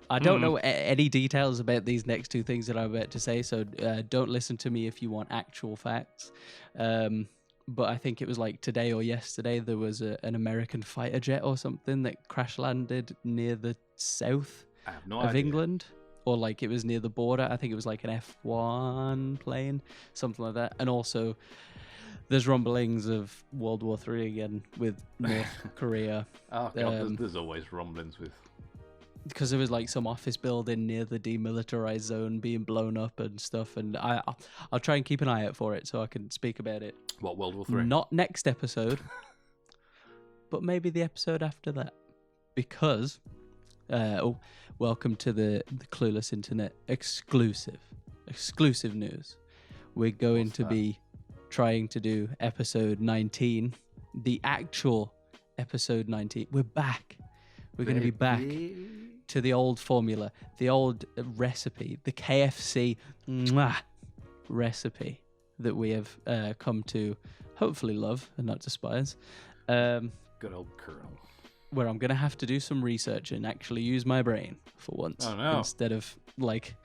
I don't know any details about these next two things that I'm about to say, so don't listen to me if you want actual facts. But I think it was like today or yesterday there was an American fighter jet or something that crash landed near the south of England or like it was near the border. I think it was like an F1 plane, something like that. And also, there's rumblings of World War III again with North Korea. Oh god, there's always rumblings with. Because there was like some office building near the demilitarized zone being blown up and stuff, and I'll try and keep an eye out for it so I can speak about it. What, World War III? Not next episode, but maybe the episode after that. Because, welcome to the Clueless Internet exclusive news. We're going to be trying to do episode 19, the actual episode 19. We're back. We're going to be back to the old formula, the old recipe, the KFC recipe that we have come to hopefully love and not despise. Good old Colonel. Where I'm going to have to do some research and actually use my brain for once. Oh, no. Instead of like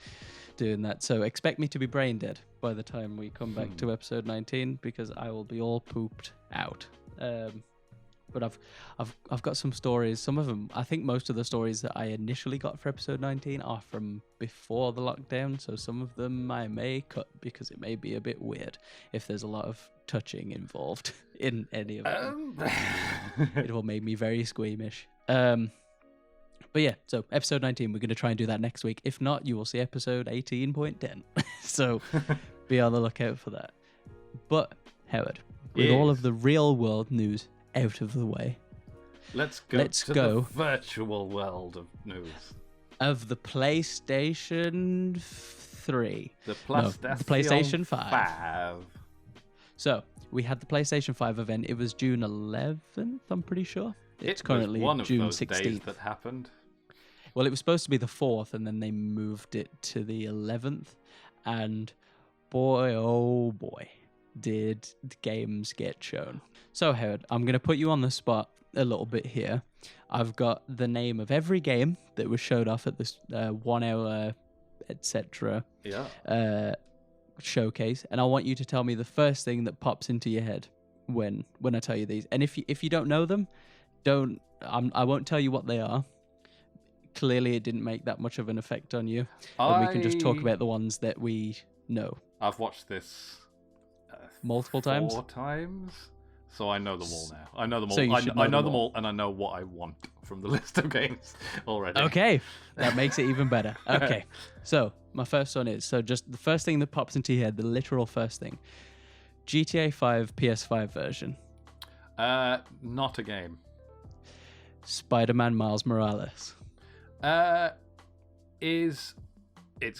doing that. So expect me to be brain dead by the time we come back to episode 19 because I will be all pooped out. But I've got some stories. Some of them, I think most of the stories that I initially got for episode 19 are from before the lockdown. So some of them I may cut because it may be a bit weird if there's a lot of touching involved in any of them. It will make me very squeamish. But yeah, so episode 19, we're going to try and do that next week. If not, you will see episode 18.10. So be on the lookout for that. But Howard, with all of the real world news out of the way, let's go to the virtual world of news of the PlayStation 3. The PlayStation 5. So we had the PlayStation 5 event. It was June 11th, I'm pretty sure. It's currently one of June those 16th. days that happened. Well, it was supposed to be the 4th, and then they moved it to the 11th. And boy, oh boy, did the games get shown. So, Howard, I'm going to put you on the spot a little bit here. I've got the name of every game that was showed off at this 1 hour, etc. Showcase, and I want you to tell me the first thing that pops into your head when I tell you these. And if you don't know them, I won't tell you what they are. Clearly, it didn't make that much of an effect on you. But we can just talk about the ones that we know. I've watched this multiple times. 4 times. So I know them all now. I know them all. So I know them all, and I know what I want from the list of games already. Okay, that makes it even better. Okay, so my first one is, just the first thing that pops into your head, the literal first thing. GTA 5 PS5 version. Not a game. Spider-Man Miles Morales. It's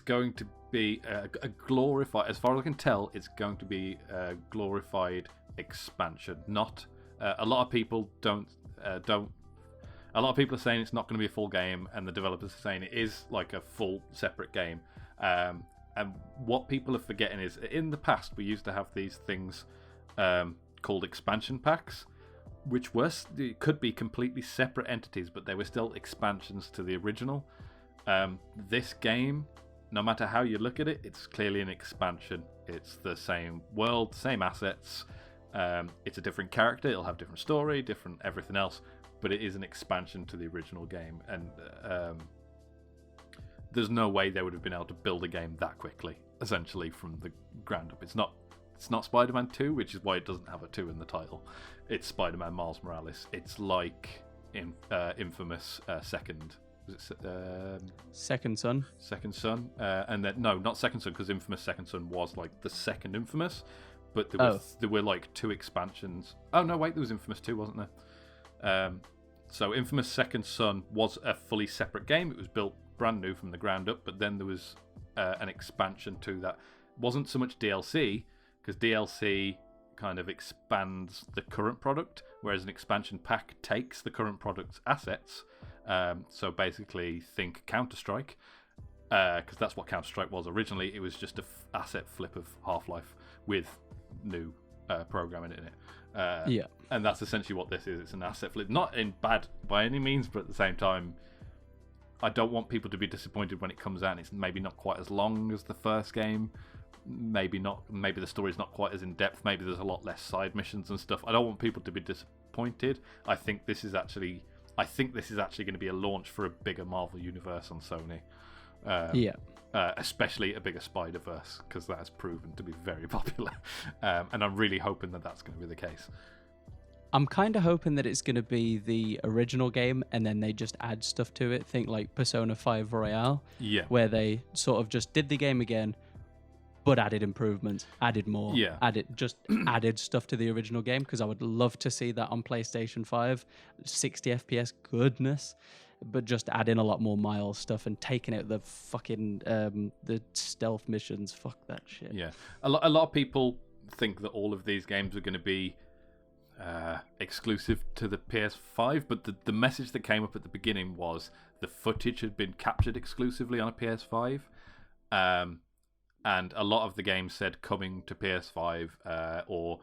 going to be a glorified, as far as I can tell, it's going to be a glorified expansion. Not a lot of people don't. A lot of people are saying it's not going to be a full game, and the developers are saying it is like a full separate game. And what people are forgetting is, in the past we used to have these things called expansion packs, which could be completely separate entities, but they were still expansions to the original. This game, no matter how you look at it, it's clearly an expansion. It's the same world, same assets. It's a different character. It'll have different story, different everything else, but it is an expansion to the original game. And there's no way they would have been able to build a game that quickly, essentially from the ground up. It's not Spider-Man 2, which is why it doesn't have a 2 in the title. It's Spider-Man Miles Morales. It's like Infamous Second. Was it Second Son? Second Son. And then no, not Second Son, because Infamous Second Son was like the second Infamous. But there were like 2 expansions. Oh no, wait, there was Infamous 2, wasn't there? So Infamous Second Son was a fully separate game. It was built brand new from the ground up, but then there was an expansion to that. It wasn't so much DLC, because DLC kind of expands the current product, whereas an expansion pack takes the current product's assets. So basically, think Counter-Strike, because that's what Counter-Strike was originally. It was just an asset flip of Half-Life with new programming in it. And that's essentially what this is. It's an asset flip, not in bad by any means, but at the same time, I don't want people to be disappointed when it comes out and it's maybe not quite as long as the first game. Maybe the story's not quite as in depth. Maybe there's a lot less side missions and stuff. I don't want people to be disappointed. I think this is actually going to be a launch for a bigger Marvel universe on Sony. Yeah. Especially a bigger Spider-Verse, because that has proven to be very popular. And I'm really hoping that that's going to be the case. I'm kind of hoping that it's going to be the original game and then they just add stuff to it. Think like Persona 5 Royale, Yeah. where they sort of just did the game again, but added improvements, added more, added stuff to the original game, because I would love to see that on PlayStation 5. 60 FPS, goodness. But just adding a lot more Miles stuff and taking out the fucking the stealth missions. Fuck that shit. Yeah. A lot of people think that all of these games are going to be exclusive to the PS5, but the message that came up at the beginning was the footage had been captured exclusively on a PS5, and a lot of the games said coming to PS5 or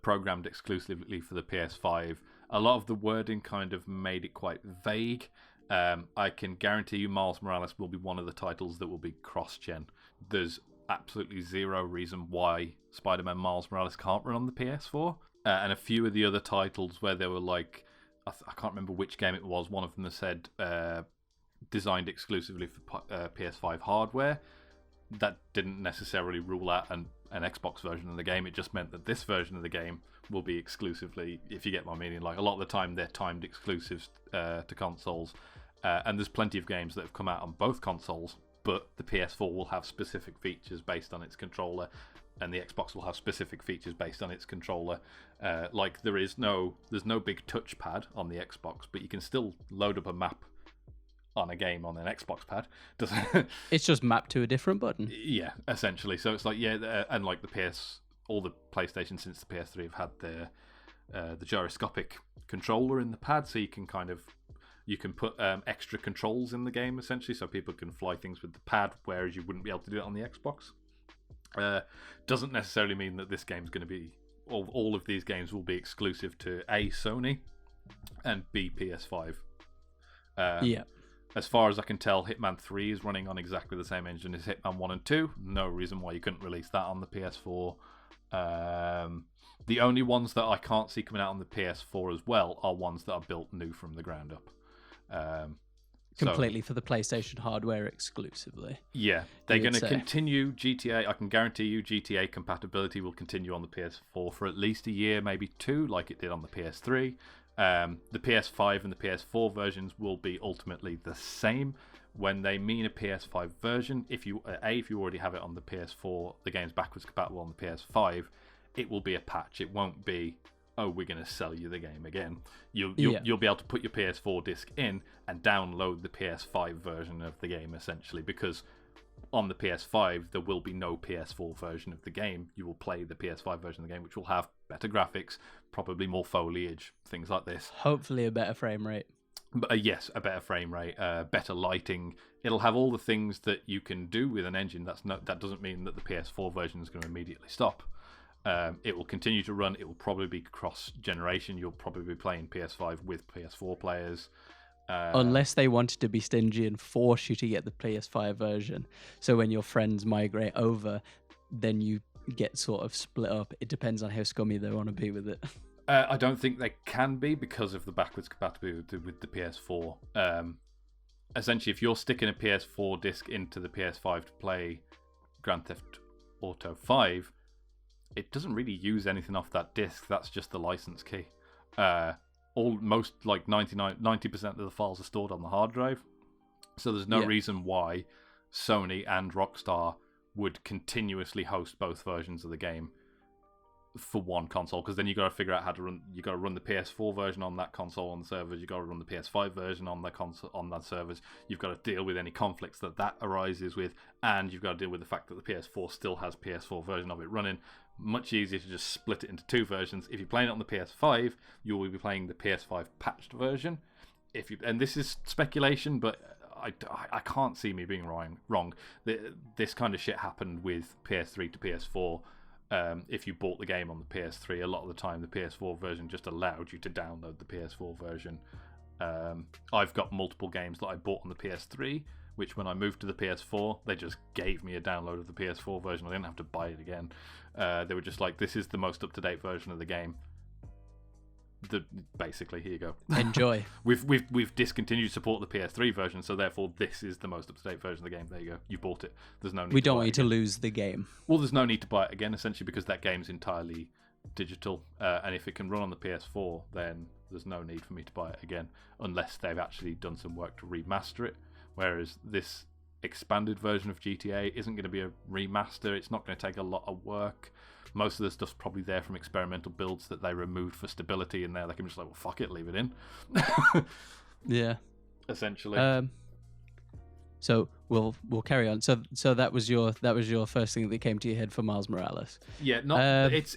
programmed exclusively for the PS5. A lot of the wording kind of made it quite vague. I can guarantee you Miles Morales will be one of the titles that will be cross-gen. There's absolutely zero reason why Spider-Man Miles Morales can't run on the PS4. And a few of the other titles where they were like, I can't remember which game it was, one of them that said designed exclusively for PS5 hardware. That didn't necessarily rule out an Xbox version of the game. It just meant that this version of the game will be exclusively, if you get my meaning. Like, a lot of the time they're timed exclusives to consoles. And there's plenty of games that have come out on both consoles, but the PS4 will have specific features based on its controller, and the Xbox will have specific features based on its controller. Like there's no big touchpad on the Xbox, but you can still load up a map on a game on an Xbox pad. It's just mapped to a different button. Yeah, essentially. So it's like, and like all the PlayStation since the PS3 have had the gyroscopic controller in the pad, so you can put extra controls in the game essentially, so people can fly things with the pad, whereas you wouldn't be able to do it on the Xbox. Doesn't necessarily mean that this game's going to be, all of these games will be exclusive to A, Sony, and B, PS5. Yeah. As far as I can tell, Hitman 3 is running on exactly the same engine as Hitman 1 and 2. No reason why you couldn't release that on the PS4. The only ones that I can't see coming out on the PS4 as well are ones that are built new from the ground up. Completely for the PlayStation hardware exclusively. Yeah, they're going to continue GTA. I can guarantee you GTA compatibility will continue on the PS4 for at least a year, maybe 2, like it did on the PS3. The PS5 and the PS4 versions will be ultimately the same. When they mean a PS5 version, if you already have it on the PS4, the game's backwards compatible on the PS5, it will be a patch. It won't be, oh, we're going to sell you the game again. You'll be able to put your PS4 disc in and download the PS5 version of the game, essentially, because on the PS5 there will be no PS4 version of the game. You will play the PS5 version of the game, which will have better graphics, probably more foliage, things like this. Hopefully a better frame rate. But yes, a better frame rate, better lighting. It'll have all the things that you can do with an engine. That doesn't mean that the PS4 version is going to immediately stop. It will continue to run. It will probably be cross-generation. You'll probably be playing PS5 with PS4 players. Unless they wanted to be stingy and force you to get the PS5 version. So when your friends migrate over, then you get sort of split up. It depends on how scummy they want to be with it. I don't think they can be because of the backwards compatibility with the PS4. Essentially, if you're sticking a PS4 disc into the PS5 to play Grand Theft Auto 5, it doesn't really use anything off that disc. That's just the license key. Most like 90% of the files are stored on the hard drive, so there's no reason why Sony and Rockstar would continuously host both versions of the game for one console, because then you got to figure out how to run. You got to run the PS4 version on that console on the servers. You got to run the PS5 version on the console on that servers. You've got to deal with any conflicts that arises with, and you've got to deal with the fact that the PS4 still has PS4 version of it running. Much easier to just split it into two versions. If you're playing it on the PS5, you will be playing the PS5 patched version. And this is speculation, but I can't see me being wrong. This kind of shit happened with PS3 to PS4. If you bought the game on the PS3, a lot of the time the PS4 version just allowed you to download the PS4 version. I've got multiple games that I bought on the PS3, which when I moved to the PS4, they just gave me a download of the PS4 version. I didn't have to buy it again. They were just like, this is the most up-to-date version of the game. Basically, here you go. Enjoy. We've discontinued support the PS3 version, so therefore this is the most up-to-date version of the game. There you go. You bought it. There's no need. We to don't buy want you it to again. lose the game. Well, there's no need to buy it again, essentially, because that game's entirely digital, and if it can run on the PS4, then there's no need for me to buy it again, unless they've actually done some work to remaster it. Whereas this expanded version of GTA isn't going to be a remaster. It's not going to take a lot of work. Most of the stuff's probably there from experimental builds that they removed for stability in there. They can just like, well, fuck it, leave it in. Yeah. Essentially. So we'll carry on. So that was your first thing that came to your head for Miles Morales. Yeah, not it's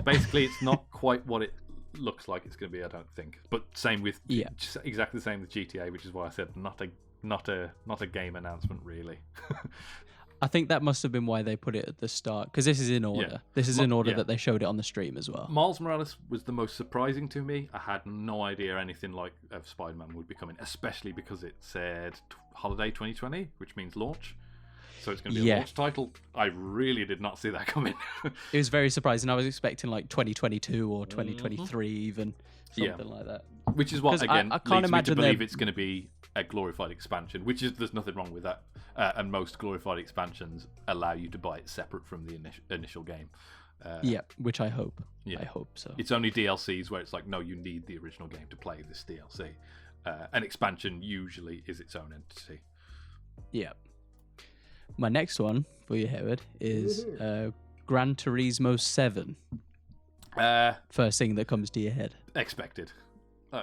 basically it's not quite what it looks like it's going to be. I don't think. But same with exactly the same with GTA, which is why I said not a game announcement really. I think that must have been why they put it at the start, because this is in order. Yeah. This is in order that they showed it on the stream as well. Miles Morales was the most surprising to me. I had no idea anything like of Spider-Man would be coming, especially because it said holiday 2020, which means launch. So it's going to be a launch title. I really did not see that coming. It was very surprising. I was expecting like 2022 or 2023 even, something like that. Which is what, again, I can't leads me to imagine believe it's going to be a glorified expansion, which is, there's nothing wrong with that. And most glorified expansions allow you to buy it separate from the initial game. Which I hope. Yeah. I hope so. It's only DLCs where it's like, no, you need the original game to play this DLC. An expansion usually is its own entity. Yeah. My next one for you, Howard, is Gran Turismo 7. First thing that comes to your head. Expected.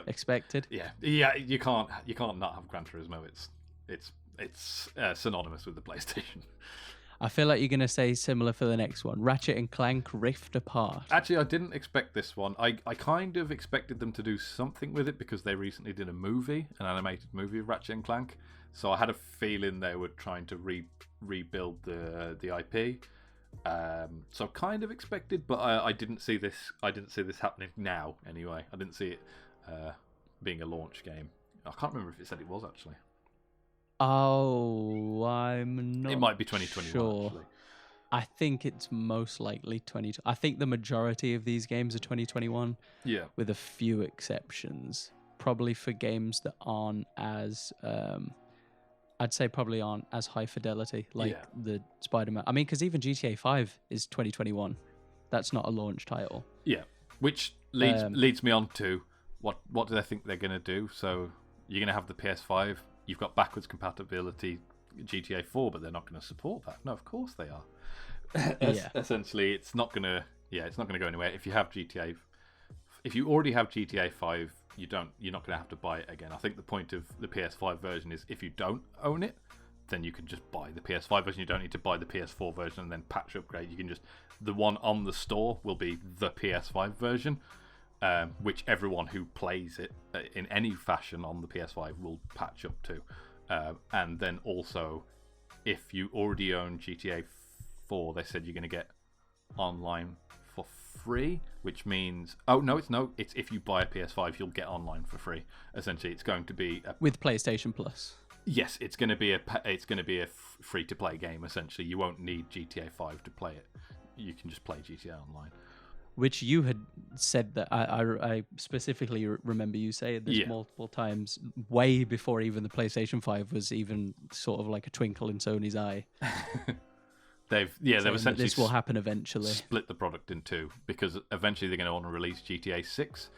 Expected? Yeah. You can't not have Gran Turismo. It's synonymous with the PlayStation. I feel like you're going to say similar for the next one. Ratchet and Clank Rift Apart. Actually, I didn't expect this one. I kind of expected them to do something with it because they recently did an animated movie of Ratchet and Clank. So I had a feeling they were trying to rebuild the IP. So kind of expected, but I didn't see this. I didn't see this happening now. Anyway, I didn't see it being a launch game. I can't remember if it said it was actually. Oh, I'm not. It might be 2021. Sure. Actually. I think it's most likely 20. I think the majority of these games are 2021. Yeah. With a few exceptions, probably for games that aren't as. I'd say probably aren't as high fidelity, like the Spider-Man. I mean, because even GTA 5 is 2021. That's not a launch title. Yeah, which leads me on to what do they think they're going to do? So you're going to have the PS5. You've got backwards compatibility GTA 4, but they're not going to support that. No, of course they are. Essentially, it's not going to go anywhere. If you have GTA, if you already have GTA 5. You're not going to have to buy it again. I think the point of the PS5 version is if you don't own it, then you can just buy the PS5 version. You don't need to buy the PS4 version and then patch upgrade. You can just, the one on the store will be the PS5 version, which everyone who plays it in any fashion on the PS5 will patch up to. And then also, if you already own GTA 4, they said you're going to get online for free, which means it's if you buy a PS5 you'll get online for free. Essentially, it's going to be with PlayStation Plus. Yes, it's going to be a free to play game. Essentially, you won't need GTA 5 to play it. You can just play GTA Online. Which you had said that I specifically remember you saying this multiple times, way before even the PlayStation 5 was even sort of like a twinkle in Sony's eye. They've essentially this will happen eventually. Split the product in two because eventually they're going to want to release GTA 6,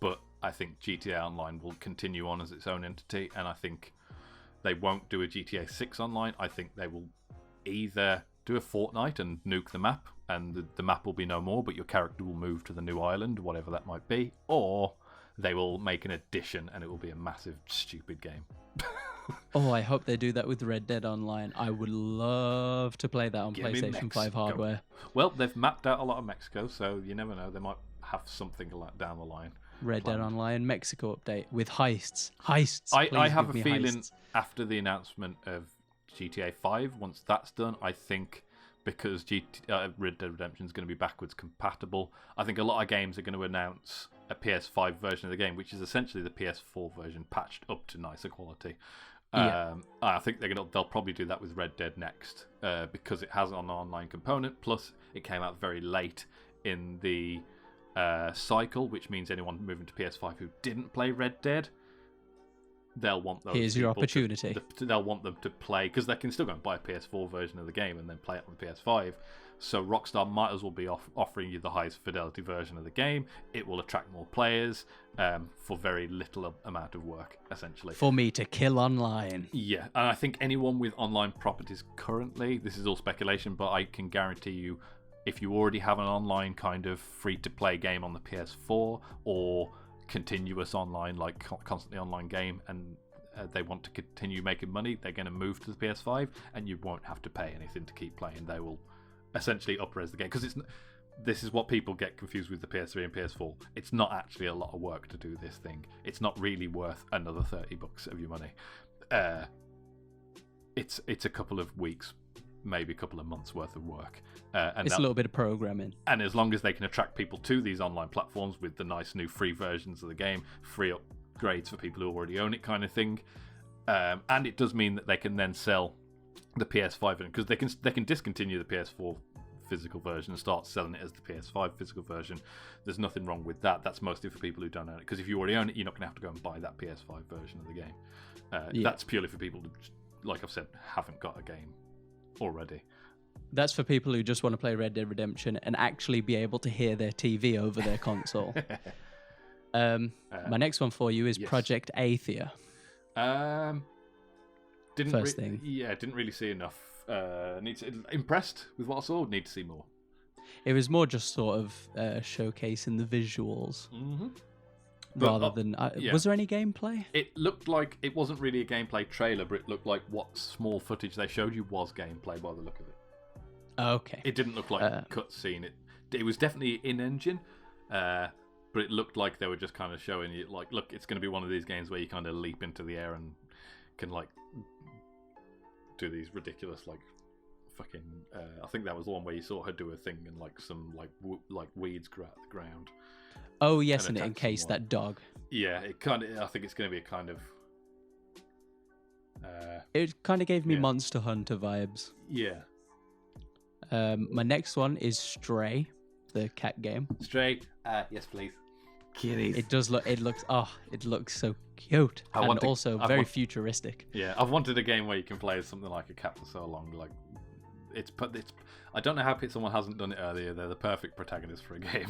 but I think GTA Online will continue on as its own entity, and I think they won't do a GTA 6 Online. I think they will either do a Fortnite and nuke the map, and the map will be no more, but your character will move to the new island, whatever that might be, or they will make an addition and it will be a massive, stupid game. Oh, I hope they do that with Red Dead Online. I would love to play that on PlayStation 5 hardware. Well, they've mapped out a lot of Mexico, so you never know. They might have something down the line. Red Dead Online Mexico update with heists. I have a feeling heists. After the announcement of GTA 5, once that's done, I think because Red Dead Redemption is going to be backwards compatible, I think a lot of games are going to announce a PS5 version of the game, which is essentially the PS4 version patched up to nicer quality. I think they'll probably do that with Red Dead next because it has an online component. Plus, it came out very late in the cycle, which means anyone moving to PS5 who didn't play Red Dead, they'll want those. Here's your people opportunity. They'll want them to play, because they can still go and buy a PS4 version of the game and then play it on the PS5. So Rockstar might as well be offering you the highest fidelity version of the game. It will attract more players for very little amount of work, essentially. For me to kill online. Yeah, and I think anyone with online properties currently, this is all speculation, but I can guarantee you, if you already have an online kind of free-to-play game on the PS4 or continuous online, like constantly online game, and they want to continue making money, they're going to move to the PS5, and you won't have to pay anything to keep playing. They will essentially up-res the game, because this is what people get confused with the PS3 and PS4. It's not actually a lot of work to do this thing. It's not really worth another $30 of your money. It's a couple of weeks, maybe a couple of months worth of work. And it's a little bit of programming. And as long as they can attract people to these online platforms with the nice new free versions of the game, free upgrades for people who already own it kind of thing, and it does mean that they can then sell the PS5, because they can discontinue the PS4 physical version and start selling it as the PS5 physical version. There's nothing wrong with that. That's mostly for people who don't own it, because if you already own it, you're not going to have to go and buy that PS5 version of the game. That's purely for people who, like I've said, haven't got a game already. That's for people who just want to play Red Dead Redemption and actually be able to hear their TV over their console. My next one for you is yes. Project Athia. Didn't really see enough. Impressed with what I saw. Need to see more. It was more just sort of showcasing the visuals, rather than. Was there any gameplay? It looked like it wasn't really a gameplay trailer, but it looked like what small footage they showed you was gameplay by the look of it. Okay. It didn't look like a cutscene. It was definitely in-engine, but it looked like they were just kind of showing you, like, look, it's going to be one of these games where you kind of leap into the air and can, like, do these ridiculous, like, fucking... I think that was the one where you saw her do a thing and, like, some, like weeds grow out the ground. Oh, yes, and it encased that dog. Yeah, I think it's going to be a kind of... it kind of gave me Monster Hunter vibes. Yeah. My next one is Stray, the cat game. Stray, yes, please. Kitties. It does look. It looks so cute, and also very futuristic. Yeah, I've wanted a game where you can play as something like a cat for so long. Like, it's. I don't know how someone hasn't done it earlier. They're the perfect protagonist for a game.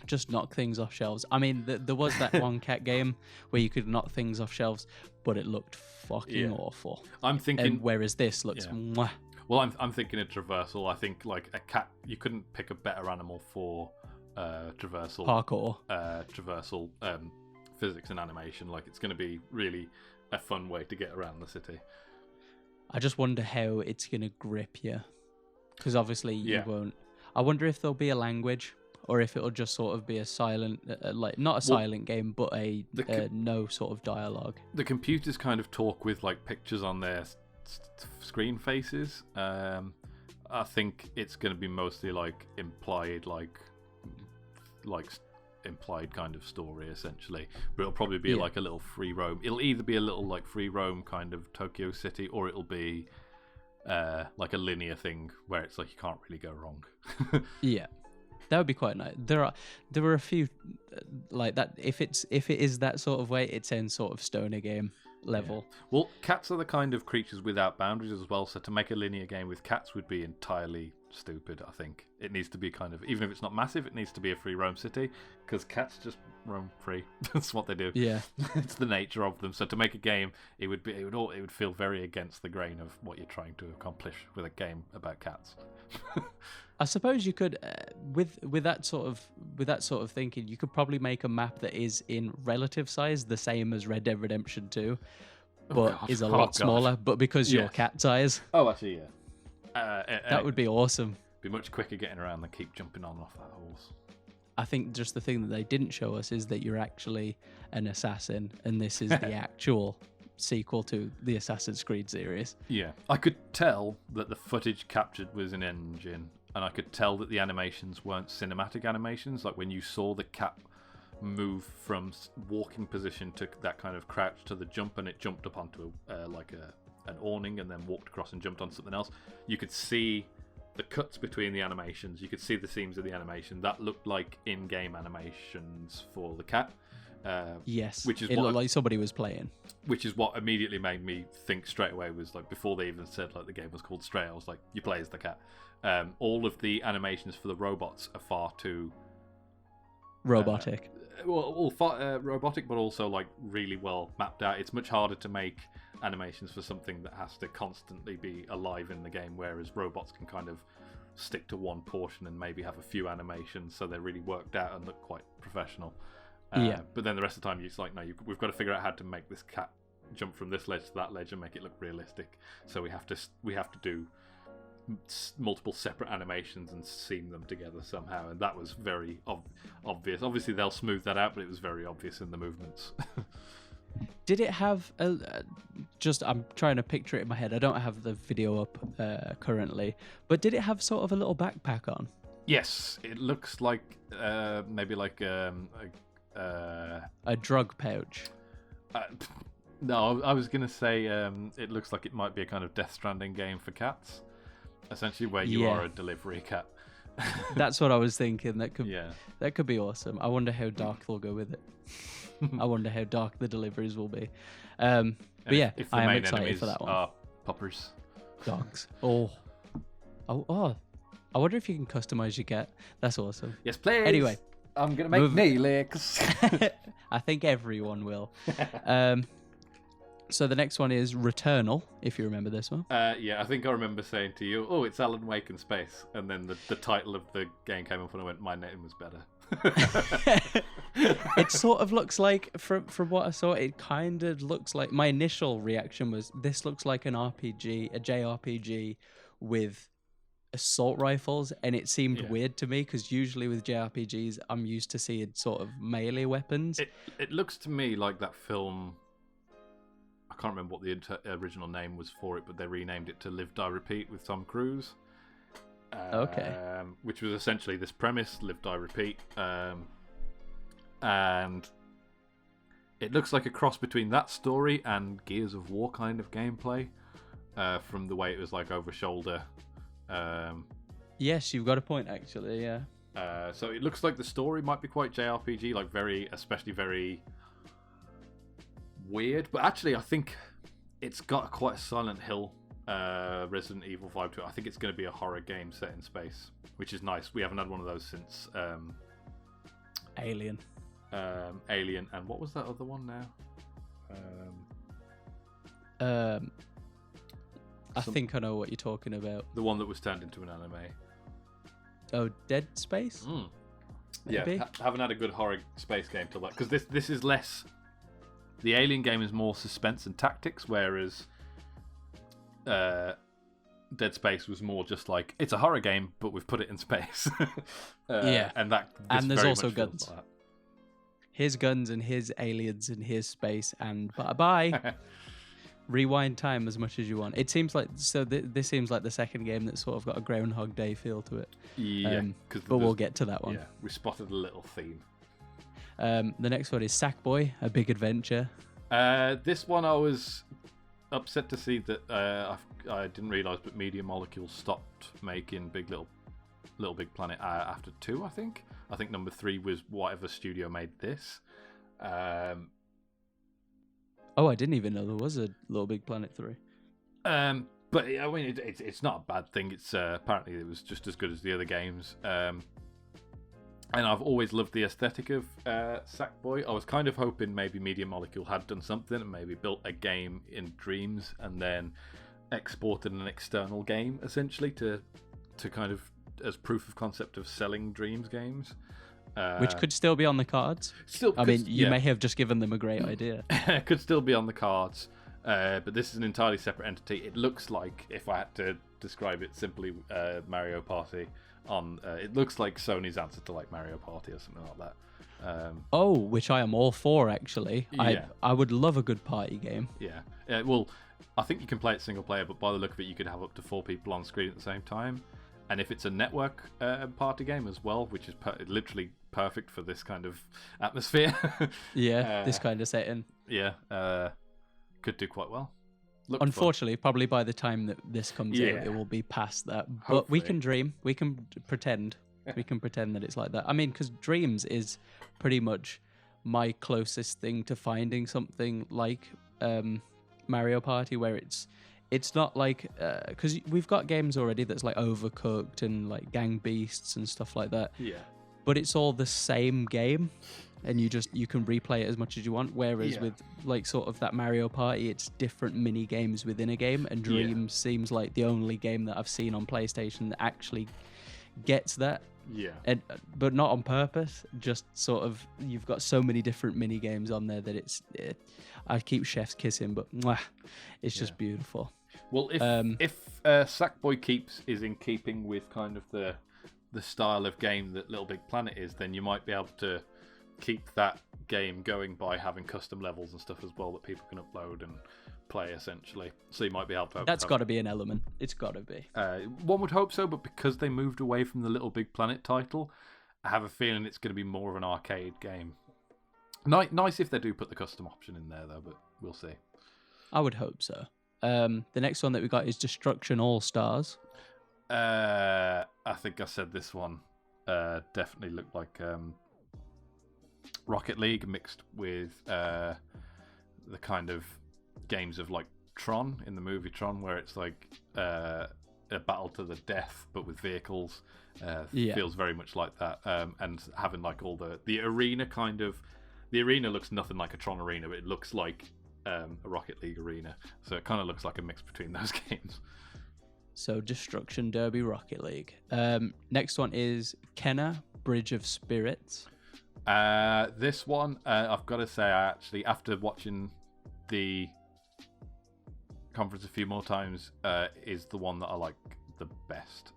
Just knock things off shelves. I mean, there was that one cat game where you could knock things off shelves, but it looked fucking awful. I'm thinking. And whereas this looks. Mwah. Well, I'm thinking a traversal. I think like a cat. You couldn't pick a better animal for traversal. Parkour. Traversal physics and animation. Like, it's going to be really a fun way to get around the city. I just wonder how it's going to grip you, because obviously you won't. I wonder if there'll be a language, or if it'll just sort of be a silent, not a silent game, but no sort of dialogue. The computers kind of talk with like pictures on their screen faces. I think it's going to be mostly like implied, implied kind of story essentially, but it'll probably be like a little free roam. It'll either be a little like free roam kind of Tokyo City, or it'll be like a linear thing where it's like you can't really go wrong. Yeah, that would be quite nice. There were a few like that. If it is that sort of way, it's in sort of stoner game level. Yeah. Well, cats are the kind of creatures without boundaries as well, so to make a linear game with cats would be entirely stupid. I think it needs to be kind of, even if it's not massive, it needs to be a free roam city, because cats just roam free. That's what they do. Yeah. It's the nature of them. So to make a game, it would feel very against the grain of what you're trying to accomplish with a game about cats. I suppose you could, with that sort of thinking, you could probably make a map that is in relative size the same as Red Dead Redemption 2, but is a lot smaller. But because you're cat size. Oh, actually, that would be awesome. Be much quicker getting around than keep jumping on and off that horse. I think just the thing that they didn't show us is that you're actually an assassin, and this is the actual sequel to the Assassin's Creed series. Yeah, I could tell that the footage captured was in engine, and I could tell that the animations weren't cinematic animations. Like when you saw the cat move from walking position to that kind of crouch to the jump, and it jumped up onto an awning and then walked across and jumped on something else, you could see the cuts between the animations. You could see the seams of the animation that looked like in-game animations for the cat. Yes, which is it looked like somebody was playing. Which is what immediately made me think straight away, was like, before they even said like the game was called Stray, I was like, you play as the cat. All of the animations for the robots are far too robotic. Robotic, but also like really well mapped out. It's much harder to make animations for something that has to constantly be alive in the game, whereas robots can kind of stick to one portion and maybe have a few animations, so they're really worked out and look quite professional. But then the rest of the time, it's like, no, we've got to figure out how to make this cat jump from this ledge to that ledge and make it look realistic. So we have to do multiple separate animations and seam them together somehow, and that was very obvious. Obviously, they'll smooth that out, but it was very obvious in the movements. Did it have I'm trying to picture it in my head. I don't have the video up currently, but did it have sort of a little backpack on? Yes, it looks like maybe like a drug pouch. No, I was gonna say it looks like it might be a kind of Death Stranding game for cats, essentially, where you are a delivery cat. That's what I was thinking. That could be awesome. I wonder how dark they'll go with it. I wonder how dark the deliveries will be. But yeah, I am excited for that one. Are puppers, dogs. Oh. I wonder if you can customize your cat. That's awesome. Yes, please. Anyway, I'm gonna make Neelix. I think everyone will. So the next one is Returnal, if you remember this one. Yeah, I think I remember saying to you, "Oh, it's Alan Wake in space," and then the title of the game came up, and I went, "My name was better." It sort of looks like, from what I saw, it kind of looks like, my initial reaction was, this looks like an RPG, a JRPG with assault rifles, and it seemed weird to me, because usually with JRPGs I'm used to seeing sort of melee weapons. It looks to me like that film, I can't remember what the original name was for it, but they renamed it to Live, Die, Repeat with Tom Cruise. Which was essentially this premise: live, die, repeat. And it looks like a cross between that story and Gears of War kind of gameplay, from the way it was like over shoulder. Yes, you've got a point, actually. Yeah. So it looks like the story might be quite JRPG, like especially very weird. But actually, I think it's got quite a Silent Hill, Resident Evil vibe to it. I think it's going to be a horror game set in space, which is nice. We haven't had one of those since Alien, and what was that other one now? I think I know what you're talking about. The one that was turned into an anime. Oh, Dead Space? Maybe? Yeah, haven't had a good horror space game till that, because this is less. The Alien game is more suspense and tactics, whereas Dead Space was more just like, it's a horror game, but we've put it in space. And there's also guns. Like, here's guns and here's aliens and here's space and bye. Rewind time as much as you want. It seems like this seems like the second game that's sort of got a Groundhog Day feel to it. Yeah, but we'll get to that one. Yeah, we spotted a little theme. The next one is Sackboy: A Big Adventure. This one I was upset to see that I didn't realise, but Media Molecule stopped making Little Big Planet after 2. I think number 3 was whatever studio made this. Oh, I didn't even know there was a Little Big Planet 3. But I mean, it's not a bad thing. It's apparently it was just as good as the other games. And I've always loved the aesthetic of Sackboy. I was kind of hoping maybe Media Molecule had done something and maybe built a game in Dreams and then exported an external game essentially to kind of as proof of concept of selling Dreams games. Which could still be on the cards. You may have just given them a great idea. Could still be on the cards. But this is an entirely separate entity. It looks like, if I had to describe it simply, Mario Party. It looks like Sony's answer to like Mario Party or something like that. Which I am all for, actually. Yeah. I would love a good party game. Yeah. Well, I think you can play it single player, but by the look of it, you could have up to 4 people on screen at the same time. And if it's a network party game as well, which is literally perfect for this kind of atmosphere. Yeah, this kind of setting. Yeah, could do quite well. Looked fun. Unfortunately, probably by the time that this comes out, Yeah. it will be past that. But Hopefully. we can dream. We can pretend. We can pretend that it's like that. I mean, because Dreams is pretty much my closest thing to finding something like Mario Party, where it's not like because we've got games already that's like Overcooked and like Gang Beasts and stuff like that. Yeah. But it's all the same game, and you can replay it as much as you want. Whereas Yeah. with like sort of that Mario Party, it's different mini games within a game, and Yeah. Dreams seems like the only game that I've seen on PlayStation that actually gets that. Yeah. And but not on purpose, just sort of you've got so many different mini games on there that I keep chef's kissing, but mwah, it's just beautiful. Well, if Sackboy Keeps is in keeping with kind of the style of game that Little Big Planet is, then you might be able to keep that game going by having custom levels and stuff as well that people can upload and play essentially. So you might be able to. That's got to be an element. It's got to be. One would hope so, but because they moved away from the Little Big Planet title, I have a feeling it's going to be more of an arcade game. Nice if they do put the custom option in there though, but we'll see. I would hope so. The next one that we got is Destruction All Stars. I think I said this one definitely looked like Rocket League mixed with the kind of games of like Tron in the movie Tron, where it's like a battle to the death but with vehicles. Feels very much like that, and having like all the arena kind of. The arena looks nothing like a Tron arena, but it looks like a Rocket League arena. So it kind of looks like a mix between those games. So Destruction Derby Rocket League. Next one is Kenna Bridge of Spirits. This one, I've got to say, I actually, after watching the conference a few more times, is the one that I like the best.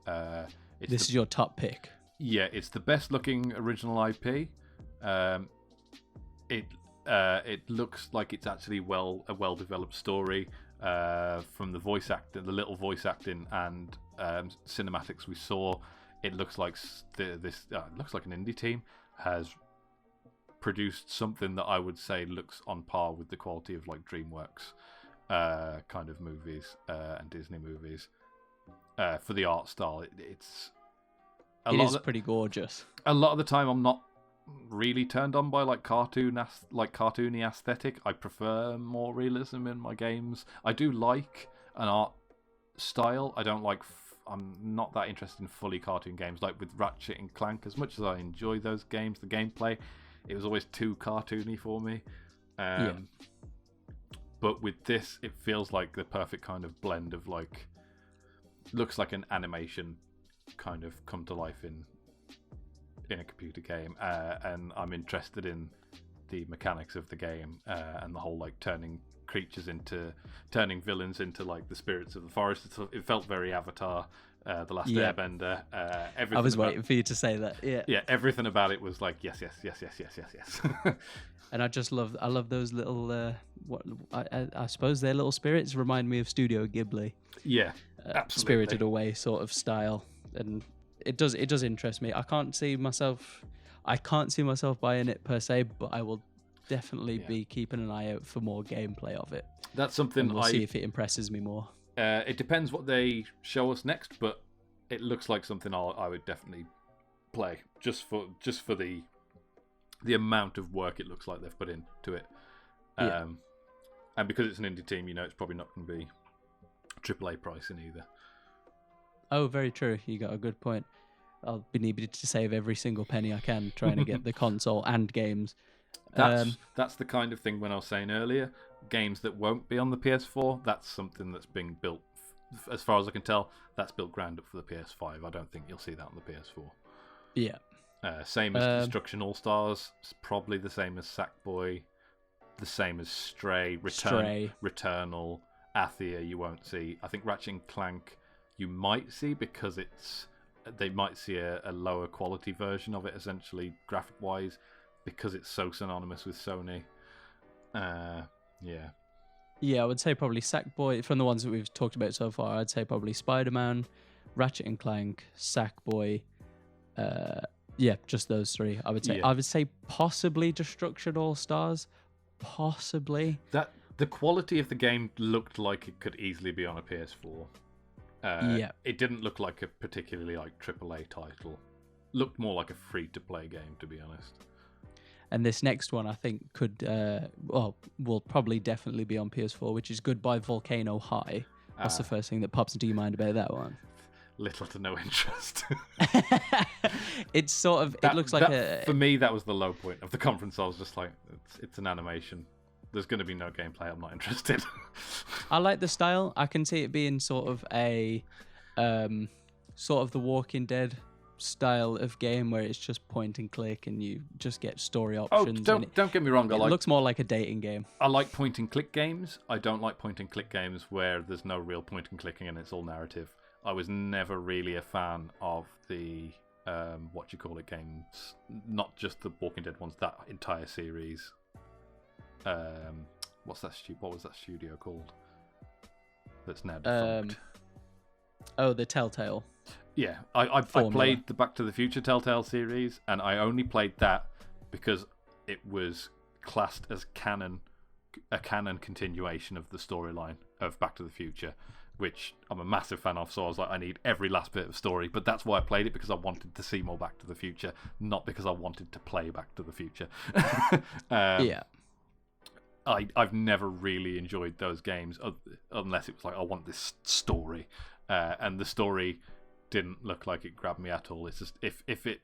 This is your top pick. Yeah, it's the best looking original IP. It looks like it's actually a well developed story. From the voice acting, the little voice acting and cinematics we saw, it looks like it looks like an indie team has produced something that I would say looks on par with the quality of like DreamWorks kind of movies and Disney movies. For the art style, it's pretty gorgeous. A lot of the time, I'm not really turned on by like cartoony aesthetic. I prefer more realism in my games. I do like an art style. I don't like I'm not that interested in fully cartoon games like with Ratchet and Clank. As much as I enjoy those games, the gameplay, it was always too cartoony for me. But with this, it feels like the perfect kind of blend of like, looks like an animation kind of come to life in a computer game, and I'm interested in the mechanics of the game and the whole like turning villains into like the spirits of the forest. It felt very Avatar, The Last Airbender. I was waiting for you to say that. Yeah, everything about it was like yes. And I love those little I suppose their little spirits remind me of Studio Ghibli. Yeah, absolutely. Spirited Away sort of style, and it does interest me. I can't see myself buying it per se, but I will definitely be keeping an eye out for more gameplay of it. That's something and we'll see if it impresses me more. It depends what they show us next, but it looks like something I would definitely play just for the amount of work it looks like they've put into it. And because it's an indie team, it's probably not going to be AAA pricing either. Oh, very true. You got a good point. I'll be needing to save every single penny I can trying to get the console and games. That's the kind of thing when I was saying earlier, games that won't be on the PS4, that's something that's being built, as far as I can tell, that's built ground up for the PS5. I don't think you'll see that on the PS4. Yeah. Same as Destruction All-Stars, it's probably the same as Sackboy, the same as Stray, Returnal, Athia you won't see. I think Ratchet and Clank you might see because they might see a lower quality version of it, essentially graphic wise, because it's so synonymous with Sony. Yeah, I would say probably Sackboy. From the ones that we've talked about so far, I'd say probably Spider-Man, Ratchet and Clank, Sackboy. Just those three. I would say. I would say possibly Destruction All Stars. Possibly. The quality of the game looked like it could easily be on a PS4. It didn't look like a particularly like AAA title. Looked more like a free-to-play game, to be honest. And this next one, I think, will probably definitely be on PS4, which is Goodbye Volcano High. What's the first thing that pops into your mind about that one? Little to no interest. It's sort of, it looks like for me, that was the low point of the conference. I was just like, it's an animation. There's going to be no gameplay. I'm not interested. I like the style. I can see it being sort of a, sort of the Walking Dead style of game where it's just point and click and you just get story options. Oh, don't get me wrong. It looks more like a dating game. I like point and click games. I don't like point and click games where there's no real point and clicking and it's all narrative. I was never really a fan of the games, not just the Walking Dead ones, that entire series. What was that studio called? That's now defunct. The Telltale. Yeah, I played the Back to the Future Telltale series, and I only played that because it was classed as a canon continuation of the storyline of Back to the Future, which I'm a massive fan of. So I was like, I need every last bit of story. But that's why I played it, because I wanted to see more Back to the Future, not because I wanted to play Back to the Future. Yeah. I've never really enjoyed those games unless it was like, I want this story, and the story didn't look like it grabbed me at all. It's just if it,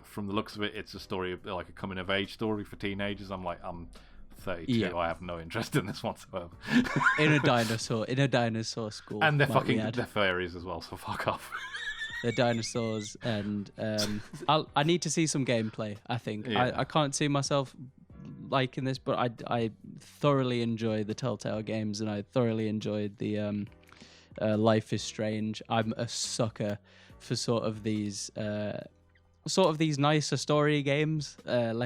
from the looks of it, it's a story of like a coming of age story for teenagers. I'm 32. Yeah. I have no interest in this whatsoever. in a dinosaur school, and they're fairies as well. So fuck off. They're dinosaurs, and I need to see some gameplay. I think I can't see myself liking this, but I thoroughly enjoy the Telltale games, and I thoroughly enjoyed the Life is Strange. I'm a sucker for sort of these nicer story games. I've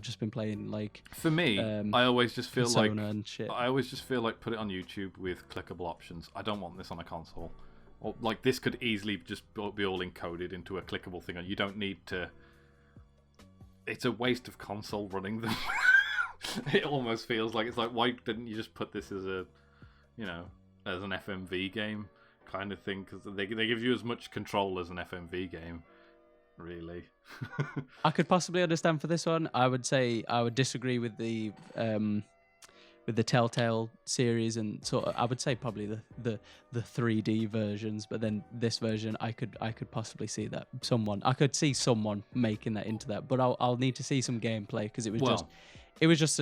just been playing like. For me, I always just feel like shit. I always just feel like put it on YouTube with clickable options. I don't want this on a console. Or, like, this could easily just be all encoded into a clickable thing, and you don't need to. It's a waste of console running them. It almost feels like it's like, why didn't you just put this as a, as an FMV game kind of thing? Because they give you as much control as an FMV game, really. I could possibly understand for this one. I would say I would disagree with the Telltale series, and sort of I would say probably the 3D versions, but then this version I could possibly see that I could see someone making that into that, but I'll need to see some gameplay, because it was just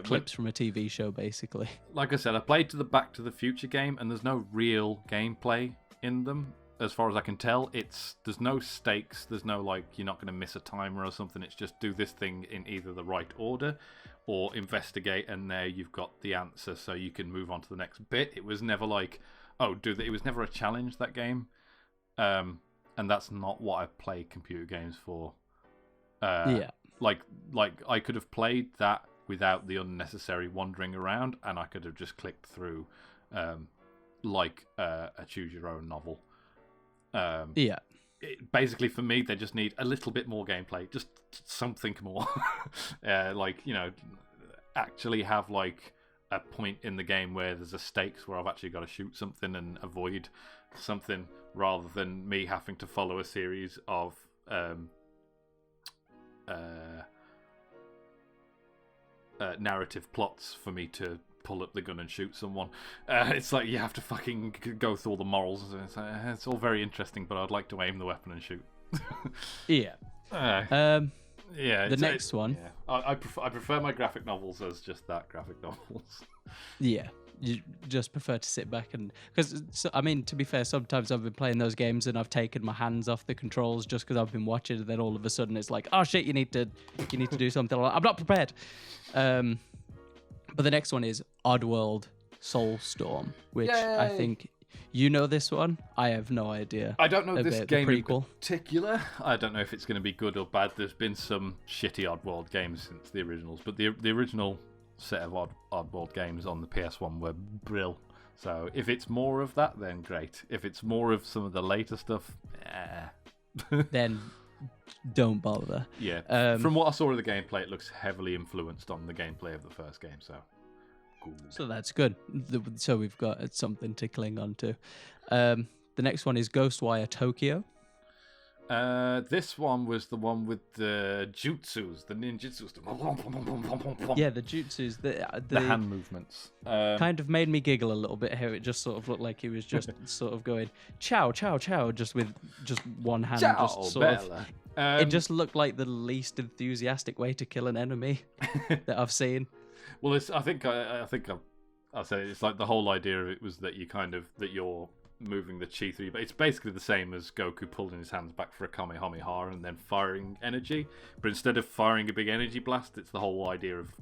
clips from a TV show, basically. Like I said, I played the Back to the Future game, and there's no real gameplay in them. As far as I can tell, there's no stakes. There's no, like, you're not going to miss a timer or something. It's just do this thing in either the right order or investigate, and there you've got the answer, so you can move on to the next bit. It was never like, it was never a challenge, that game. And that's not what I play computer games for. Like I could have played that without the unnecessary wandering around, and I could have just clicked through like a choose your own novel. Basically, for me, they just need a little bit more gameplay, just something more. Actually have like a point in the game where there's a stakes where I've actually got to shoot something and avoid something, rather than me having to follow a series of narrative plots for me to pull up the gun and shoot someone. It's like you have to fucking go through all the morals. It's all very interesting, but I'd like to aim the weapon and shoot. The next one. Yeah. I prefer my graphic novels as just that, graphic novels. Yeah. You just prefer to sit back and... Because, to be fair, sometimes I've been playing those games and I've taken my hands off the controls just because I've been watching, and then all of a sudden it's like, oh shit, you need to do something. I'm not prepared. But the next one is Oddworld Soulstorm, which I think... You know this one? I have no idea. I don't know this game in particular. I don't know if it's going to be good or bad. There's been some shitty Oddworld games since the originals, but the original set of Oddworld games on the PS1 were brill. So if it's more of that, then great. If it's more of some of the later stuff, then don't bother. Yeah. From what I saw of the gameplay, it looks heavily influenced on the gameplay of the first game. So So that's good. So we've got something to cling on to. The next one is Ghostwire Tokyo. This one was the one with the jutsus, the ninjutsus. Yeah, the jutsus, The hand movements. kind of made me giggle a little bit how it just sort of looked like he was just sort of going chow chow chow just with just one hand. Just sort of, it just looked like the least enthusiastic way to kill an enemy that I've seen. Well, I think I'll say it's like the whole idea of it was that you're moving the chi through, but it's basically the same as Goku pulling his hands back for a Kamehameha and then firing energy. But instead of firing a big energy blast, it's the whole idea of.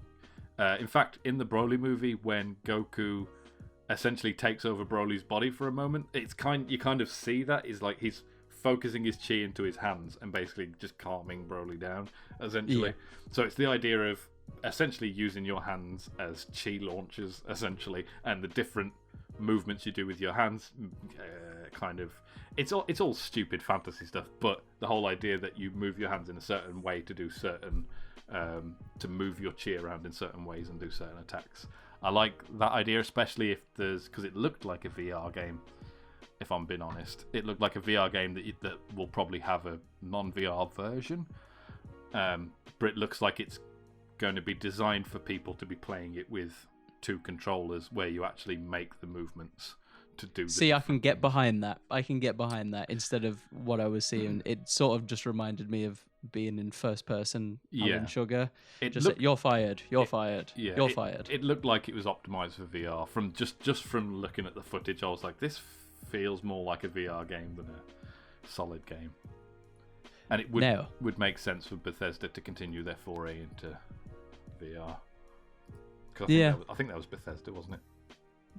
In fact, in the Broly movie, when Goku essentially takes over Broly's body for a moment, you kind of see that is like he's focusing his chi into his hands and basically just calming Broly down, essentially. Yeah. So it's the idea of essentially using your hands as chi launchers, essentially, and the different movements you do with your hands, it's all stupid fantasy stuff, but the whole idea that you move your hands in a certain way to do certain to move your chi around in certain ways and do certain attacks. I like that idea, especially because it looked like a VR game. If I'm being honest, it looked like a VR game that will probably have a non-VR version, but it looks like it's going to be designed for people to be playing it with two controllers, where you actually make the movements to do. See, I can get behind that. Instead of what I was seeing. It sort of just reminded me of being in first person. Alan Sugar. You're fired. You're fired. Yeah, you're fired. It looked like it was optimized for VR. From just from looking at the footage, I was like, this feels more like a VR game than a solid game. And it would make sense for Bethesda to continue their foray into VR. I think that was Bethesda, wasn't it?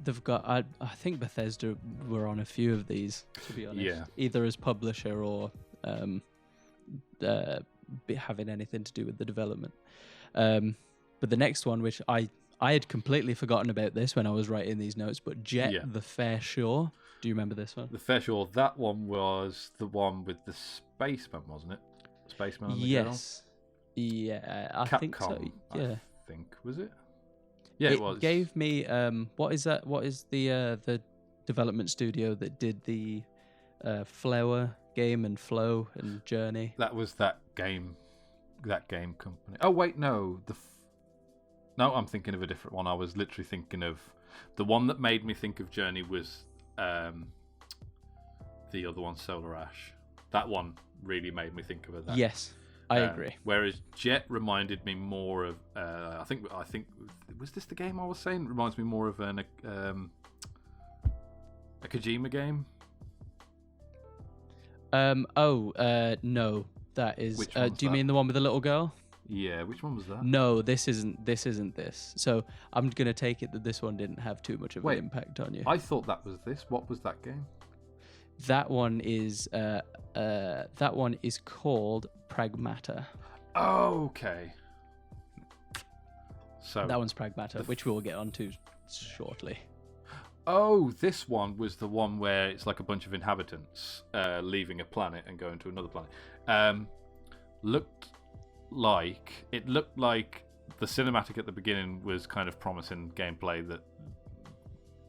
They've got. I think Bethesda were on a few of these, to be honest. Yeah. Either as publisher or having anything to do with the development. But the next one, which I had completely forgotten about this when I was writing these notes, but Jet the Fair Shore. Do you remember this one? The Fair Shore. That one was the one with the spaceman, wasn't it? Spaceman and the girl? Yes. Yeah, I Capcom, think so. Yeah. I think, was it? Yeah, it was. It gave me what is that? What is the development studio that did the Flower game and Flow and Journey? That was that game company. Oh wait, no, no, I'm thinking of a different one. I was literally thinking of the one that made me think of Journey was the other one, Solar Ash. That one really made me think of that. Yes. I agree. Whereas Jet reminded me more of, I think was this the game I was saying? It reminds me more of a Kojima game. No, that is. Do you mean the one with the little girl? Yeah, which one was that? No, this isn't this. So I'm gonna take it that this one didn't have too much of an impact on you. I thought that was this. What was that game? That one is called Pragmata. Oh, okay. So that one's Pragmata, which we'll get onto shortly. Oh, this one was the one where it's like a bunch of inhabitants leaving a planet and going to another planet. Looked like the cinematic at the beginning was kind of promising gameplay that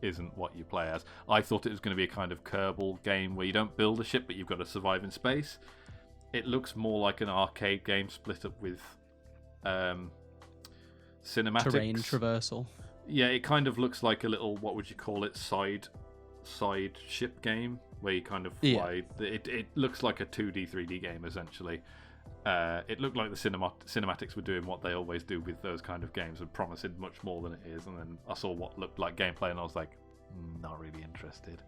isn't what you play as. I thought it was going to be a kind of Kerbal game where you don't build a ship but you've got to survive in space. It looks more like an arcade game split up with cinematics. Terrain traversal. Yeah, it kind of looks like a little, what would you call it, side ship game where you kind of fly. Yeah. It looks like a 2D, 3D game essentially. It looked like the cinematics were doing what they always do with those kind of games and promising much more than it is. And then I saw what looked like gameplay and I was like, not really interested.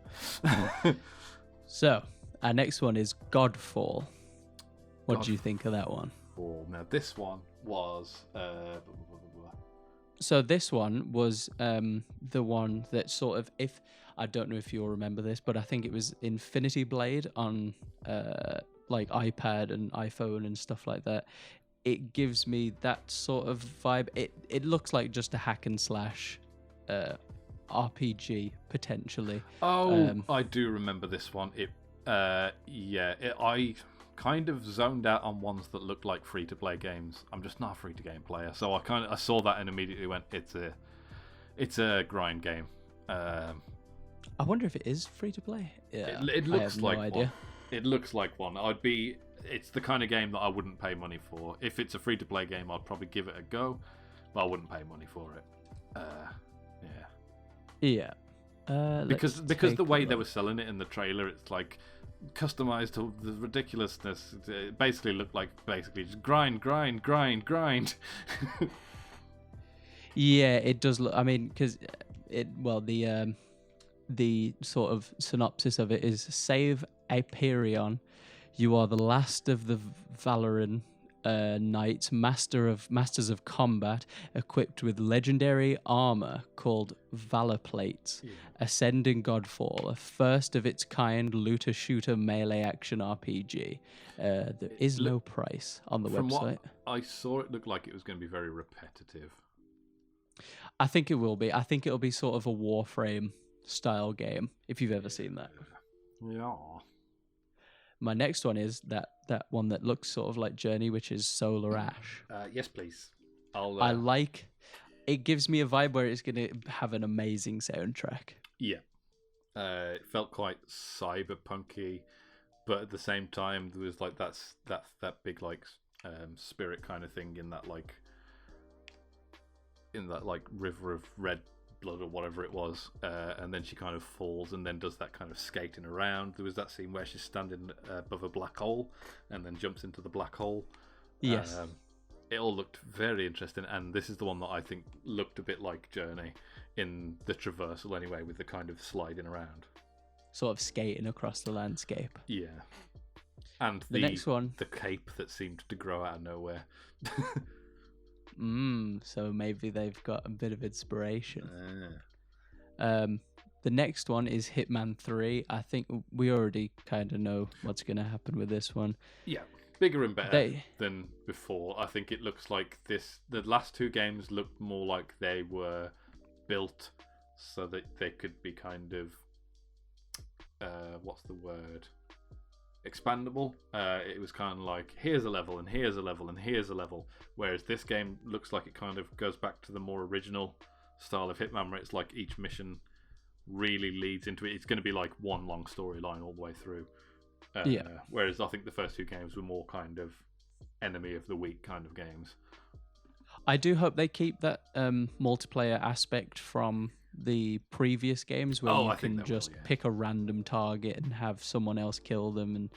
So, our next one is Godfall. What do you think of that one? Now, this one was... So this one was the one that sort of, if I don't know if you'll remember this, but I think it was Infinity Blade on like iPad and iPhone and stuff like that. It gives me that sort of vibe. It looks like just a hack and slash RPG potentially. Oh, I do remember this one. I kind of zoned out on ones that looked like free-to-play games. I'm just not a free-to-game player, so I saw that and immediately went, it's It's a grind game. I wonder if it is free to play. Yeah, It I looks have like no idea. one. It looks like one. It's the kind of game that I wouldn't pay money for. If it's a free to play game, I'd probably give it a go, but I wouldn't pay money for it. Yeah. Because let's the take way a they look. were selling it in the trailer, it's like customized to the ridiculousness. It basically looked like just grind. Yeah, it does look. I mean, because the sort of synopsis of it is: save Aperion. You are the last of the Valoran knights, masters of combat, equipped with legendary armor called Valor Plates. Yeah. Ascend in Godfall, a first of its kind looter shooter melee action RPG. There is no price on the From website. what I saw, it looked like it was going to be very repetitive. I think it will be. I think it'll be sort of a Warframe style game, if you've ever seen that. Yeah. My next one is that one that looks sort of like Journey, which is Solar Ash. Yes, please. I'll. I like. It gives me a vibe where it's going to have an amazing soundtrack. Yeah. It felt quite cyberpunky, but at the same time there was like that big like spirit kind of thing in that river of red blood or whatever it was, and then she kind of falls and then does that kind of skating around. There was that scene where she's standing above a black hole and then jumps into the black hole. Yes. It all looked very interesting, and this is the one that I think looked a bit like Journey in the traversal anyway, with the kind of sliding around. Sort of skating across the landscape. Yeah. And The next one. the cape that seemed to grow out of nowhere. So maybe they've got a bit of inspiration. Ah. The next one is Hitman 3. I think we already kind of know what's going to happen with this one. Yeah, bigger and better than before. I think it looks like the last two games looked more like they were built so that they could be kind of what's the word? Expandable. It was kind of like, here's a level and here's a level and here's a level, whereas this game looks like it kind of goes back to the more original style of Hitman, where it's like each mission really leads into it. It's going to be like one long storyline all the way through. Whereas I think the first two games were more kind of enemy of the week kind of games. I do hope they keep that multiplayer aspect from the previous games, where you can just pick a random target and have someone else kill them. And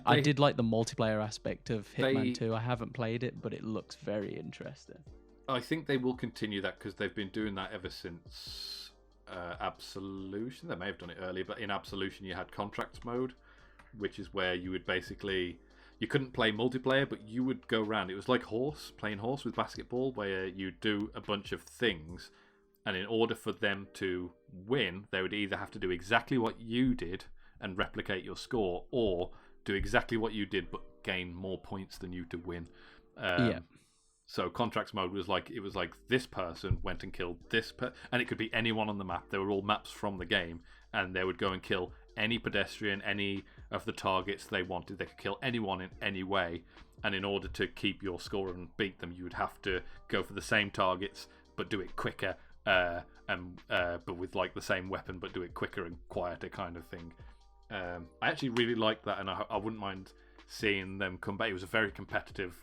I did like the multiplayer aspect of Hitman 2. I haven't played it, but it looks very interesting. I think they will continue that because they've been doing that ever since Absolution. They may have done it earlier, but in Absolution you had contracts mode, which is where you would basically... You couldn't play multiplayer, but you would go around. It was like playing horse with basketball, where you do a bunch of things, and in order for them to win, they would either have to do exactly what you did and replicate your score, or do exactly what you did but gain more points than you to win. So contracts mode was like, it was like this person went and killed this and it could be anyone on the map. They were all maps from the game, and they would go and kill any pedestrian, any of the targets they wanted. They could kill anyone in any way, and in order to keep your score and beat them, you would have to go for the same targets but do it quicker, but with like the same weapon but do it quicker and quieter kind of thing. I actually really liked that, and I wouldn't mind seeing them come back. It was a very competitive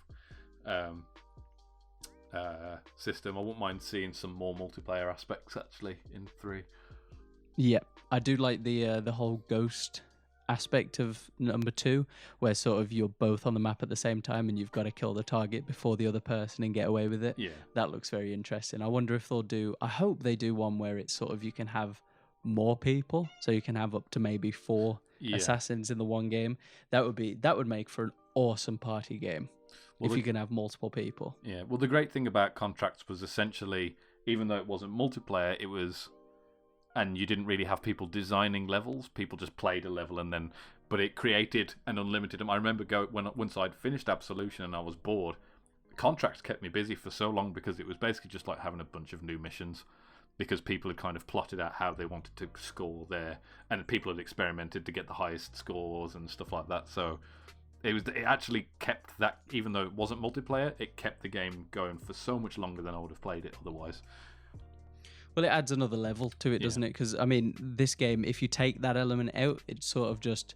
system. I wouldn't mind seeing some more multiplayer aspects actually in 3. Yeah, I do like the whole ghost aspect of number 2, where sort of you're both on the map at the same time and you've got to kill the target before the other person and get away with it. Yeah, that looks very interesting. I wonder if they'll do... I hope they do one where it's sort of you can have more people, so you can have up to maybe 4 assassins in the one game. That would make for an awesome party game. Well, if you can have multiple people. Yeah, well, the great thing about contracts was essentially, even though it wasn't multiplayer, it was... And you didn't really have people designing levels. People just played a level and then... But it created an unlimited... I remember once I'd finished Absolution and I was bored, contracts kept me busy for so long, because it was basically just like having a bunch of new missions, because people had kind of plotted out how they wanted to score there, and people had experimented to get the highest scores and stuff like that. So it actually kept that, even though it wasn't multiplayer, it kept the game going for so much longer than I would have played it otherwise. Well, it adds another level to it, Yeah. doesn't it? Because, I mean, this game, if you take that element out, it's sort of just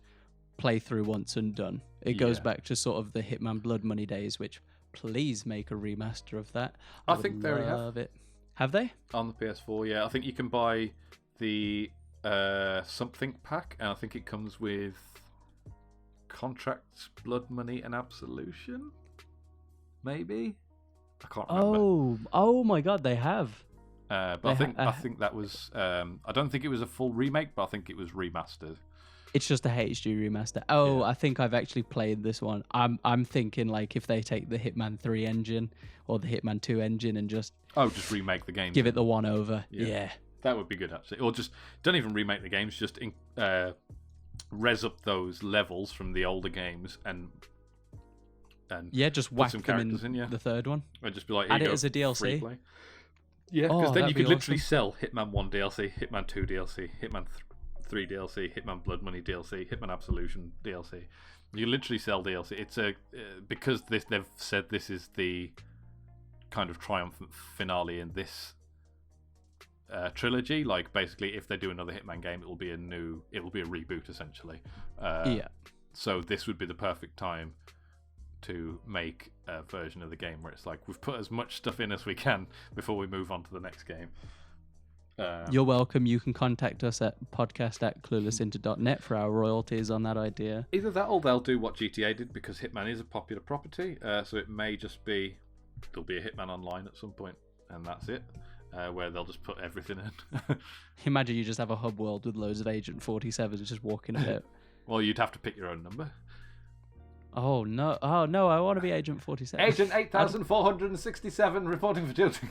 play through once and done. It goes Yeah. back to sort of the Hitman Blood Money days, which please make a remaster of that. I would think they already have. love it. Have they? On the PS4, yeah. I think you can buy the something pack, and I think it comes with Contracts, Blood Money, and Absolution. Maybe? I can't remember. Oh my God, they have. But they I think that was. I don't think it was a full remake, but I think it was remastered. It's just a HD remaster. Oh, Yeah. I think I've actually played this one. I'm thinking like if they take the Hitman 3 engine or the Hitman 2 engine and just Just remake the game. give it the one over. Yeah. Yeah. That would be good, actually. Or just don't even remake the games, just res up those levels from the older games and Yeah, just put whack some them characters in, yeah. the third one. And just be like, Add here it you as go, a DLC. free play. Yeah, Oh, because then you that'd could be literally awesome. sell Hitman 1 DLC, Hitman 2 DLC, Hitman 3 DLC, Hitman Blood Money DLC, Hitman Absolution DLC. You literally sell DLC. It's because they've said this is the kind of triumphant finale in this trilogy. Like basically, if they do another Hitman game, it will be a reboot essentially. Yeah. So this would be the perfect time to make a version of the game where it's like we've put as much stuff in as we can before we move on to the next game. You're welcome. You can contact us at podcast@cluelessinter.net for our royalties on that idea. Either that or they'll do what GTA did, because Hitman is a popular property, so it may just be there'll be a Hitman Online at some point, and that's it, where they'll just put everything in. Imagine you just have a hub world with loads of Agent 47s just walking about. Well, you'd have to pick your own number. Oh no, I want to be Agent 47. Agent 8467 reporting for duty.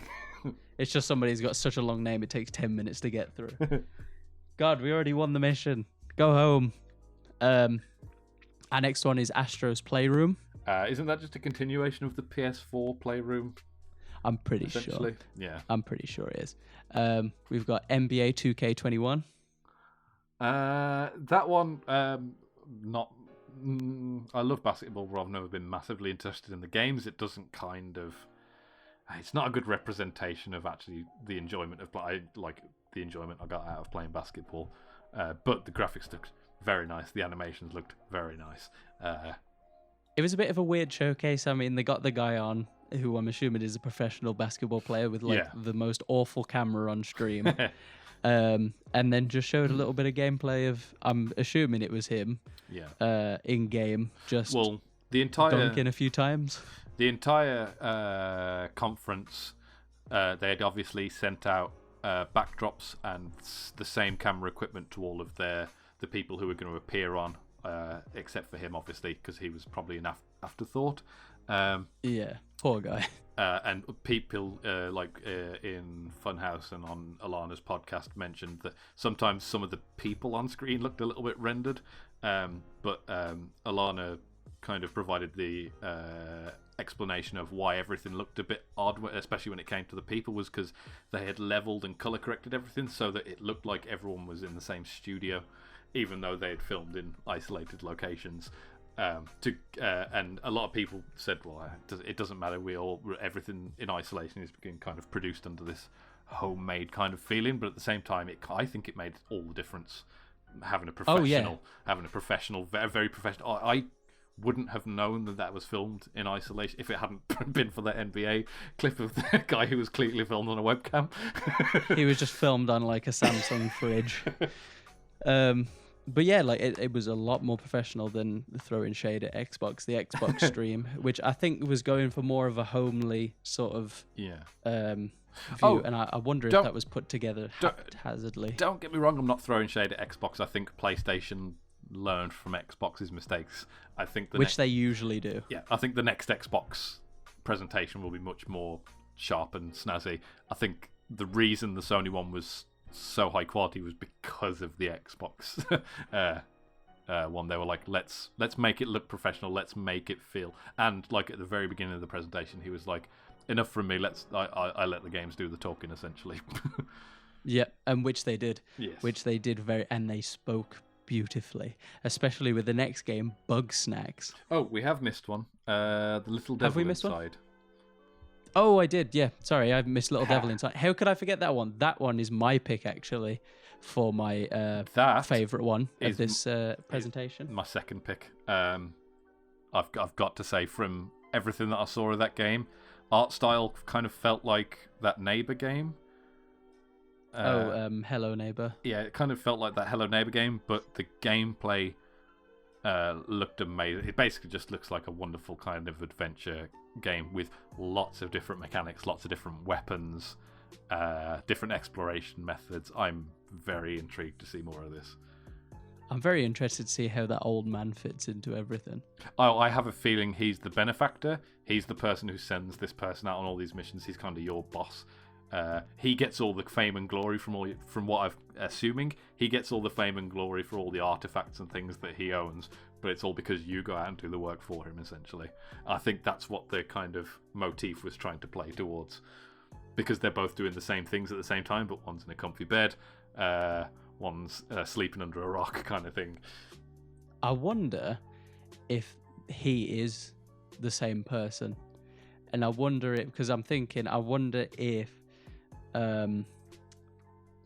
It's just somebody's got such a long name it takes 10 minutes to get through. God, we already won the mission. Go home. Our next one is Astro's Playroom. Isn't that just a continuation of the PS4 Playroom? I'm pretty sure. Essentially, yeah. I'm pretty sure it is. We've got NBA 2K21. That one, not. I love basketball, but I've never been massively interested in the games. It doesn't kind of. It's not a good representation of actually the enjoyment of. I like the enjoyment I got out of playing basketball, but the graphics looked very nice. The animations looked very nice. It was a bit of a weird showcase. I mean, they got the guy on who I'm assuming is a professional basketball player with like the most awful camera on stream. And then just showed a little bit of gameplay of, I'm assuming it was him, in game, just the entire dunking a few times. The entire conference, they had obviously sent out backdrops and the same camera equipment to all of the people who were going to appear on, except for him, obviously, because he was probably an afterthought. Yeah, poor guy. And people in Funhouse and on Alana's podcast mentioned that sometimes some of the people on screen looked a little bit rendered, but Alana kind of provided the explanation of why everything looked a bit odd, especially when it came to the people, was because they had leveled and color corrected everything so that it looked like everyone was in the same studio, even though they had filmed in isolated locations. And a lot of people said, well, it doesn't matter. Everything in isolation is being kind of produced under this homemade kind of feeling, but at the same time, I think it made all the difference having a professional, very, very professional. I wouldn't have known that was filmed in isolation if it hadn't been for that NBA clip of the guy who was clearly filmed on a webcam. He was just filmed on like a Samsung fridge. But yeah, like it was a lot more professional than throwing shade at Xbox. The Xbox stream, which I think was going for more of a homely sort of view, and I wonder if that was put together haphazardly. Don't get me wrong, I'm not throwing shade at Xbox. I think PlayStation learned from Xbox's mistakes. I think they usually do. Yeah, I think the next Xbox presentation will be much more sharp and snazzy. I think the reason the Sony one was so high quality was because of the Xbox one. They were like, let's make it look professional, let's make it feel, and like at the very beginning of the presentation he was like, enough from me, I let the games do the talking, essentially. Yeah, and which they did. Yes. Which they did and they spoke beautifully, especially with the next game, Bug Snacks. Oh, we have missed one. The Little Devil Have we missed Inside. Oh, I did. Yeah, sorry, I missed Little Devil Inside. How could I forget that one? That one is my pick actually for my favorite one of this presentation. My second pick. I've got to say, from everything that I saw of that game, art style kind of felt like that Neighbor game. Hello Neighbor. Yeah, it kind of felt like that Hello Neighbor game, but the gameplay looked amazing. It basically just looks like a wonderful kind of adventure game with lots of different mechanics, lots of different weapons, different exploration methods. I'm very intrigued to see more of this. I'm very interested to see how that old man fits into everything. Oh, I have a feeling he's the benefactor. He's the person who sends this person out on all these missions. He's kind of your boss. He gets all the fame and glory from what I'm assuming. He gets all the fame and glory for all the artifacts and things that he owns, but it's all because you go out and do the work for him, essentially. I think that's what the kind of motif was trying to play towards, because they're both doing the same things at the same time, but one's in a comfy bed, one's sleeping under a rock, kind of thing. I wonder if he is the same person, and I wonder if, because I'm thinking, I wonder if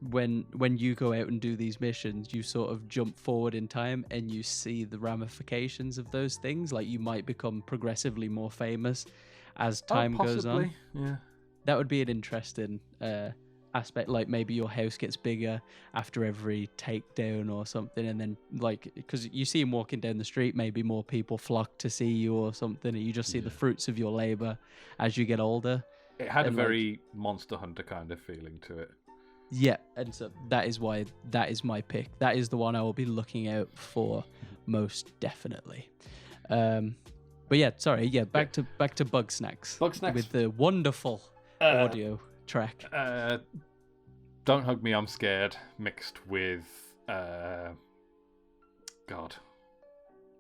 when you go out and do these missions, you sort of jump forward in time and you see the ramifications of those things. Like, you might become progressively more famous as time goes on. Yeah, that would be an interesting aspect. Like, maybe your house gets bigger after every takedown or something, and then, like, because you see him walking down the street, maybe more people flock to see you or something, and you just see the fruits of your labor as you get older. It had a very Monster Hunter kind of feeling to it. Yeah, and so that is why that is my pick. That is the one I will be looking out for most definitely. But yeah, sorry, back to Bugsnax. Bugsnax with the wonderful audio track. Don't Hug Me, I'm Scared, mixed with the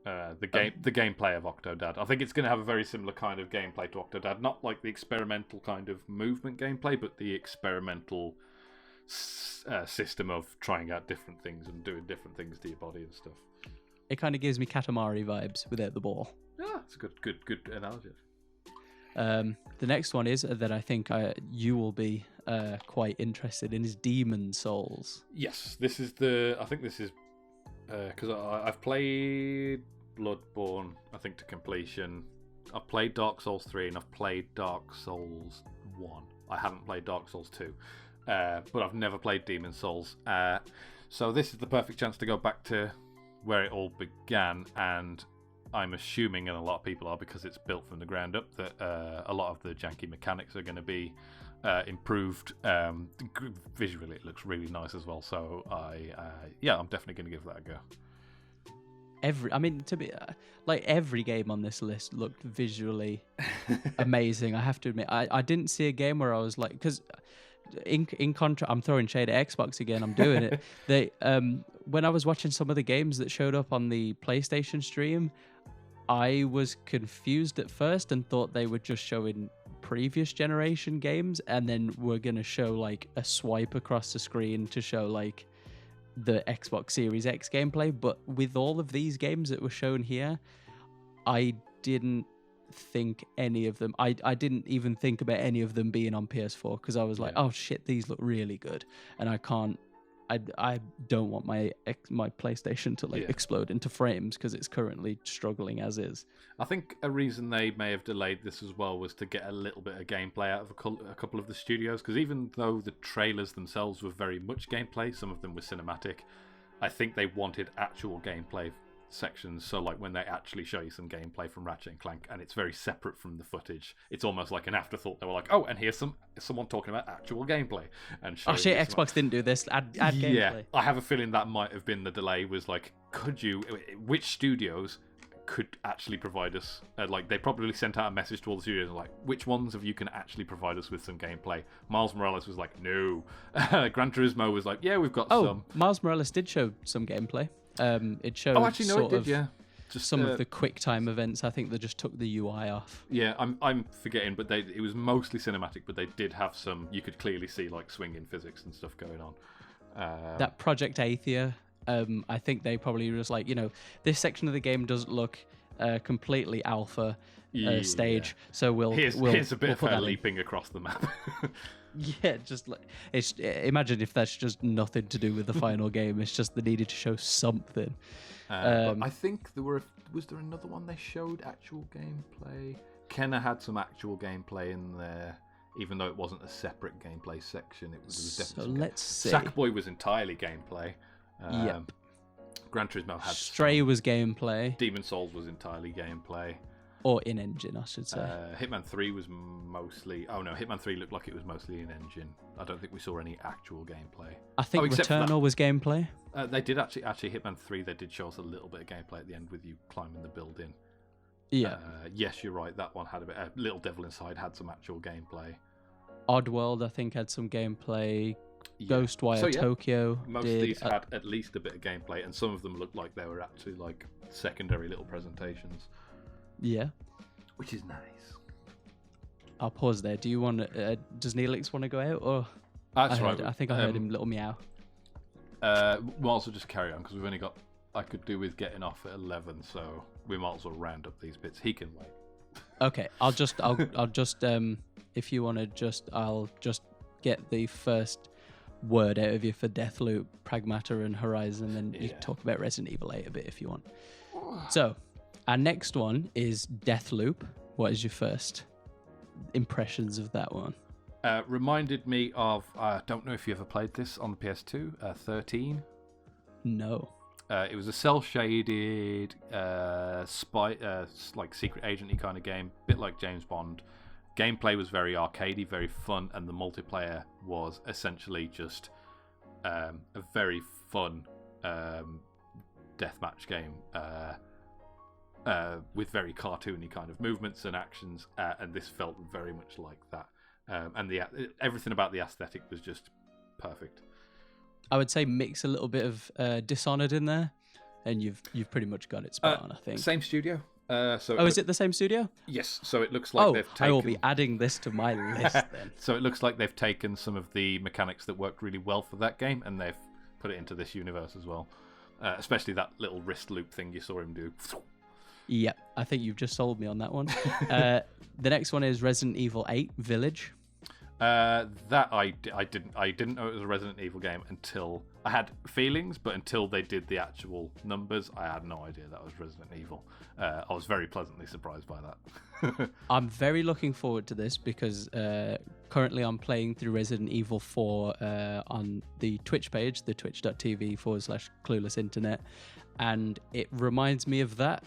gameplay of Octodad. I think it's going to have a very similar kind of gameplay to Octodad, not like the experimental kind of movement gameplay, but the experimental system of trying out different things and doing different things to your body and stuff. It kind of gives me Katamari vibes without the ball. Yeah, it's a good analogy. The next one is that I think you will be quite interested in is Demon Souls. Yes, I think this is because I've played Bloodborne, I think, to completion. I've played Dark Souls 3 and I've played Dark Souls 1. I haven't played Dark Souls 2, but I've never played Demon Souls. So this is the perfect chance to go back to where it all began, and I'm assuming, and a lot of people are, because it's built from the ground up, that a lot of the janky mechanics are going to be improved. Visually, it looks really nice as well. So I'm definitely going to give that a go. Every game on this list looked visually amazing. I have to admit, I didn't see a game where I was like, because in contrast, I'm throwing shade at Xbox again. I'm doing it. They when I was watching some of the games that showed up on the PlayStation stream, I was confused at first and thought they were just showing previous generation games, and then we're gonna show like a swipe across the screen to show like the Xbox Series X gameplay. But with all of these games that were shown here, I didn't think any of them, I didn't even think about any of them being on PS4, because I was like, oh shit, these look really good, and I don't want my PlayStation to explode into frames, because it's currently struggling as is. I think a reason they may have delayed this as well was to get a little bit of gameplay out of a couple of the studios, because even though the trailers themselves were very much gameplay, some of them were cinematic, I think they wanted actual gameplay sections. So like when they actually show you some gameplay from Ratchet and Clank and it's very separate from the footage, it's almost like an afterthought. They were like, oh, and here's someone talking about actual gameplay. And oh shit, Xbox didn't do this. Add gameplay. Yeah, I have a feeling that might have been the delay, was like, which studios could actually provide us, like they probably sent out a message to all the studios like, which ones of you can actually provide us with some gameplay? Miles Morales was like, no. Gran Turismo was like, yeah, we've got some. Miles Morales did show some gameplay. It showed just some of the quick time events. I think they just took the UI off. Yeah, I'm forgetting, but it was mostly cinematic, but they did have some, you could clearly see like swinging physics and stuff going on. That Project Athia, I think they probably were just like, this section of the game doesn't look completely alpha. stage. So we'll here's a bit we'll of put her that leaping across the map. Yeah, just like imagine if that's just nothing to do with the final game. It's just they needed to show something. But I think was there another one they showed actual gameplay? Kenna had some actual gameplay in there, even though it wasn't a separate gameplay section. It was definitely. So let's see. Sackboy was entirely gameplay. Yep. Gran Turismo had Stray was gameplay, Demon Souls was entirely gameplay. or in engine, I should say. Hitman 3 was mostly. Oh no, Hitman 3 looked like it was mostly in engine. I don't think we saw any actual gameplay. I think except for that. Returnal was gameplay. They did actually Hitman 3. They did show us a little bit of gameplay at the end with you climbing the building. Yeah. Yes, you're right. That one had a bit. Little Devil Inside had some actual gameplay. Oddworld, I think, had some gameplay. Yeah. Ghostwire So, yeah, Tokyo Most did. of these had at least a bit of gameplay, and some of them looked like they were actually like secondary little presentations, Yeah. which is nice. I'll pause there. Do you want? Does Neelix want to go out, or That's I think I heard him little meow. We'll also just carry on because we've only got. I could do with getting off at 11, so we might as well round up these bits. He can wait. Okay, I'll just if you want to I'll just get the first word out of you for Deathloop, Pragmata, and Horizon, and you can talk about Resident Evil 8 a bit if you want. So, our next one is Deathloop. What is your first impressions of that one? Reminded me of. I don't know if you ever played this on the PS2. 13. No. It was a cel-shaded spy, like secret agenty kind of game, bit like James Bond. Gameplay was very arcadey, very fun, and the multiplayer was essentially just a very fun deathmatch game with very cartoony kind of movements and actions, and this felt very much like that. And everything about the aesthetic was just perfect. I would say mix a little bit of Dishonored in there, and you've pretty much got it spot on, I think. Same studio. Is it the same studio? Yes. So it looks like they've taken. I will be adding this to my list then. So it looks like they've taken some of the mechanics that worked really well for that game, and they've put it into this universe as well. Especially that little wrist loop thing you saw him do. Yep, I think you've just sold me on that one. The next one is Resident Evil 8 Village. That I didn't know it was a Resident Evil game until I had feelings, but until they did the actual numbers, I had no idea that was Resident Evil. I was very pleasantly surprised by that. I'm very looking forward to this because currently I'm playing through Resident Evil 4 on the Twitch page, the twitch.tv/Clueless Internet, and it reminds me of that,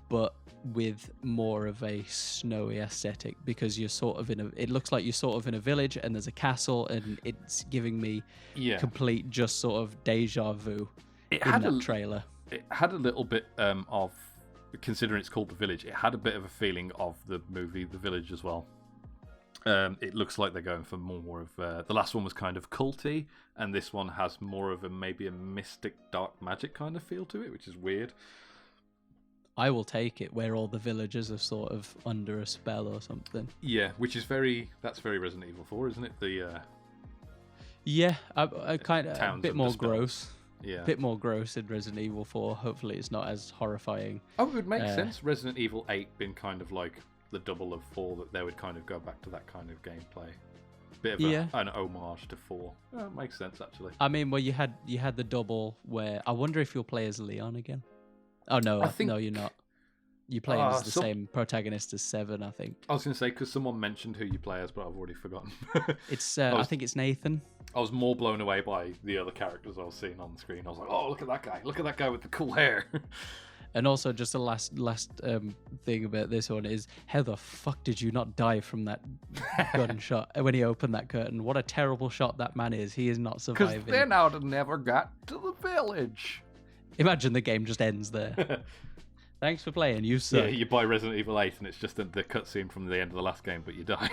but with more of a snowy aesthetic, because you're sort of it looks like you're sort of in a village and there's a castle, and it's giving me complete just sort of deja vu in that trailer. It had a little bit of, considering it's called The Village, it had a bit of a feeling of the movie The Village as well. It looks like they're going for more of the last one was kind of culty, and this one has more of maybe a mystic dark magic kind of feel to it, which is weird. I will take it where all the villagers are sort of under a spell or something. Yeah, which is that's very Resident Evil 4, isn't it? I kind of a bit more gross. Yeah, a bit more gross in Resident Evil 4. Hopefully, it's not as horrifying. Oh, it would make sense. Resident Evil 8 being kind of like the double of 4, that they would kind of go back to that kind of gameplay. Bit of an homage to 4. Oh, it makes sense actually. I mean, well, you had the double where I wonder if you'll play as Leon again. Oh no, no, you're not. You play as the same protagonist as 7, I think. I was going to say, because someone mentioned who you play as, but I've already forgotten. It's I think it's Nathan. I was more blown away by the other characters I was seeing on the screen. I was like, oh, look at that guy! Look at that guy with the cool hair. And also, just the last thing about this one is, how the fuck did you not die from that gunshot when he opened that curtain? What a terrible shot that man is. He is not surviving. Because then I would have never got to the village. Imagine the game just ends there. Thanks for playing, you suck. Yeah, you buy Resident Evil 8 and it's just the cutscene from the end of the last game, but you die.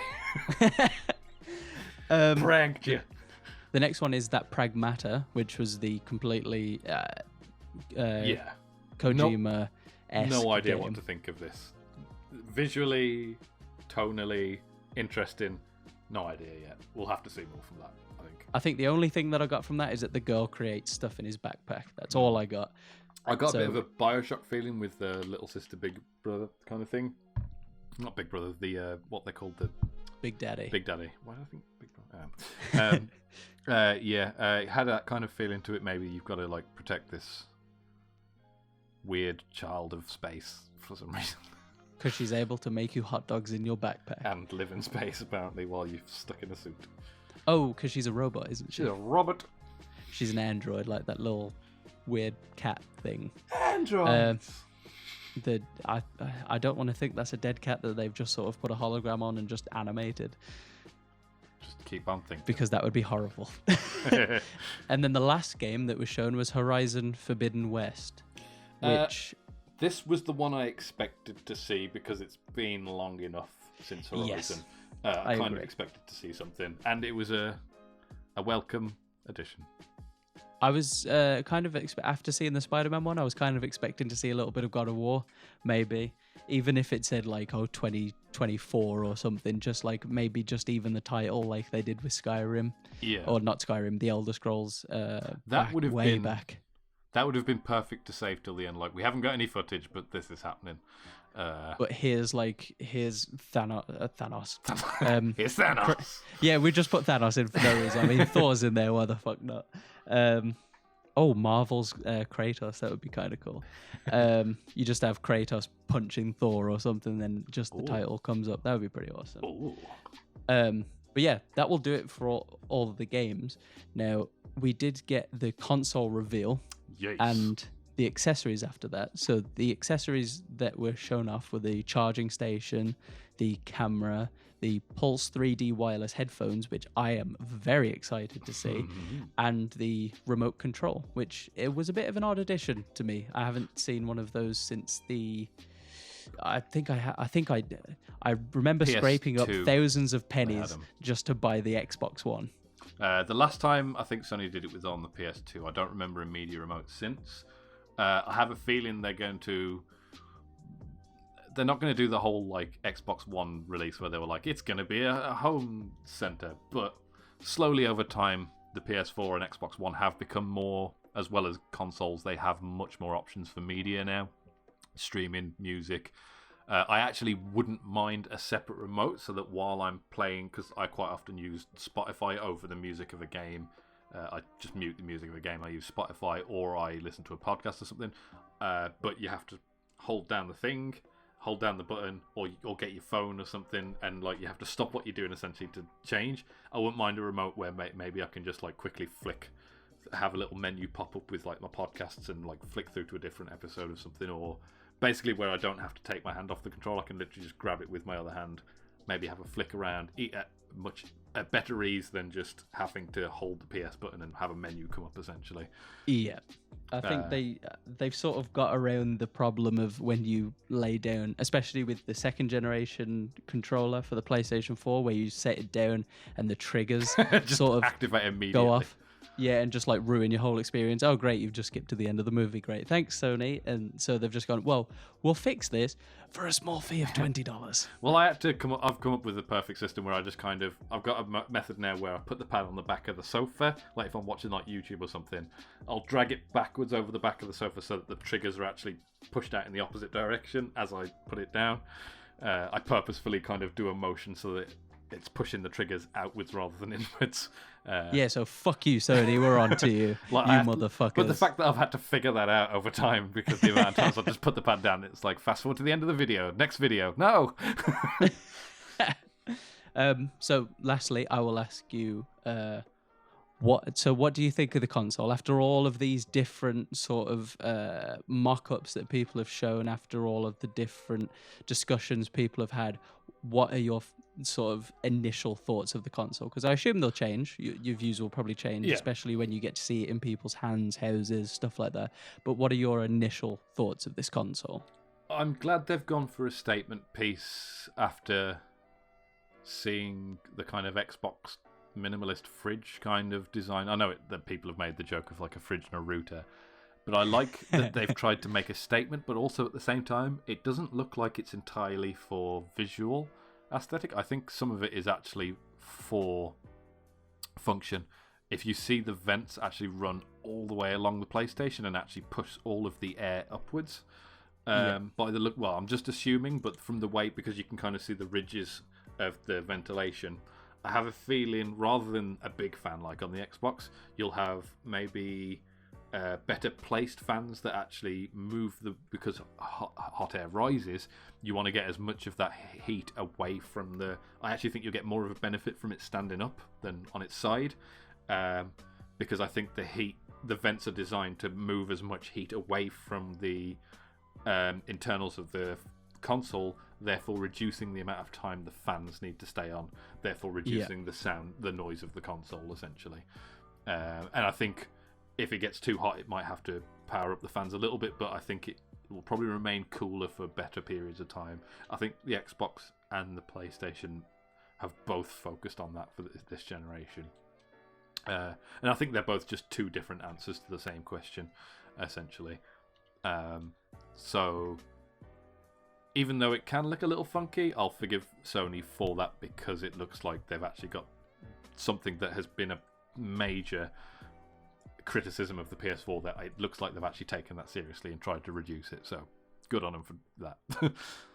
Pranked you. The next one is that Pragmata, which was the completely Kojima-esque No idea game. what to think of this. Visually, tonally, interesting. No idea yet. We'll have to see more from that, I think. I think the only thing that I got from that is that the girl creates stuff in his backpack. That's all I got. I got a bit of a Bioshock feeling with the little sister, big brother kind of thing. not Big Brother, the what they called the Big Daddy. Big Daddy. Why do I think Big Brother? It had that kind of feeling to it. Maybe you've got to like protect this weird child of space for some reason. Because she's able to make you hot dogs in your backpack. And live in space, apparently, while you're stuck in a suit. Oh, because she's a robot, isn't she? She's a robot. She's an android, like that little weird cat thing. Android! I don't want to think that's a dead cat that they've just sort of put a hologram on and just animated. Just keep on thinking. Because that would be horrible. And then the last game that was shown was Horizon Forbidden West, which... This was the one I expected to see because it's been long enough since Horizon. Yes, I kind agree. of expected to see something, and it was a welcome addition. I was after seeing the Spider-Man one, I was kind of expecting to see a little bit of God of War, maybe. Even if it said like 2024 or something, just like maybe just even the title like they did with Skyrim. Yeah. Or not Skyrim, the Elder Scrolls That would have way been back. That would have been perfect to save till the end. Like, we haven't got any footage, but this is happening. But here's Thanos. Here's Thanos. Yeah, we just put Thanos in for no reason. I mean, Thor's in there. Why the fuck not? Marvel's Kratos. That would be kind of cool. You just have Kratos punching Thor or something, then just the title comes up. That would be pretty awesome. Ooh. But yeah, that will do it for all of the games. Now, we did get the console reveal. Yes. And the accessories after that. So the accessories that were shown off were the charging station, the camera, the Pulse 3D wireless headphones, which I am very excited to see, and the remote control, which it was a bit of an odd addition to me. I haven't seen one of those since the... I remember PS2, scraping up thousands of pennies just to buy the Xbox One. The last time I think Sony did it was on the PS2. I don't remember a media remote since. I have a feeling they're not going to do the whole like Xbox One release where they were like, it's going to be a home center. But slowly over time, the PS4 and Xbox One have become more, as well as consoles, they have much more options for media now. Streaming, music. I actually wouldn't mind a separate remote so that while I'm playing, because I quite often use Spotify over the music of a game, I just mute the music of a game, I use Spotify, or I listen to a podcast or something, but you have to hold down the thing, hold down the button, or get your phone or something, and like you have to stop what you're doing essentially to change. I wouldn't mind a remote where maybe I can just like quickly have a little menu pop up with like my podcasts and like flick through to a different episode of something, or basically where I don't have to take my hand off the control. I can literally just grab it with my other hand, maybe have a flick around, at better ease than just having to hold the PS button and have a menu come up essentially. Yeah. I think they've sort of got around the problem of when you lay down, especially with the second generation controller for the PlayStation 4, where you set it down and the triggers just sort of activate immediately. go off. Yeah, and just like ruin your whole experience. Oh, great, you've just skipped to the end of the movie. Great, thanks, Sony. And so they've just gone, well, we'll fix this for a small fee of $20. Well, I've come up with a perfect system where I just I've got a method now where I put the pad on the back of the sofa. Like if I'm watching like YouTube or something, I'll drag it backwards over the back of the sofa so that the triggers are actually pushed out in the opposite direction as I put it down. I purposefully kind of do a motion so that it's pushing the triggers outwards rather than inwards. Yeah, so fuck you, Sony. We're on to you, motherfuckers. But the fact that I've had to figure that out over time, because the amount of times I'll just put the pad down, it's like, fast forward to the end of the video. Next video. No! So, lastly, I will ask you, what do you think of the console? After all of these different sort of mock-ups that people have shown, after all of the different discussions people have had, what are your sort of initial thoughts of the console? Because I assume they'll change. Your views will probably change, especially when you get to see it in people's hands, houses, stuff like that. But what are your initial thoughts of this console? I'm glad they've gone for a statement piece after seeing the kind of Xbox minimalist fridge kind of design. I know that people have made the joke of like a fridge and a router, but I like that they've tried to make a statement, but also at the same time, it doesn't look like it's entirely for visual aesthetic. I think some of it is actually for function. If you see the vents actually run all the way along the PlayStation and actually push all of the air upwards, By the look, well, I'm just assuming, but from the weight, because you can kind of see the ridges of the ventilation, I have a feeling rather than a big fan like on the Xbox, you'll have maybe better placed fans that actually move because hot air rises. You want to get as much of that heat away from the. I actually think you'll get more of a benefit from it standing up than on its side, because I think the vents are designed to move as much heat away from the internals of the console, therefore reducing the amount of time the fans need to stay on, therefore reducing the noise of the console essentially. And I think if it gets too hot, it might have to power up the fans a little bit, but I think it will probably remain cooler for better periods of time. I think the Xbox and the PlayStation have both focused on that for this generation. And I think they're both just two different answers to the same question, essentially. So even though it can look a little funky, I'll forgive Sony for that because it looks like they've actually got something that has been a major criticism of the PS4 that it looks like they've actually taken that seriously and tried to reduce it. So good on them for that.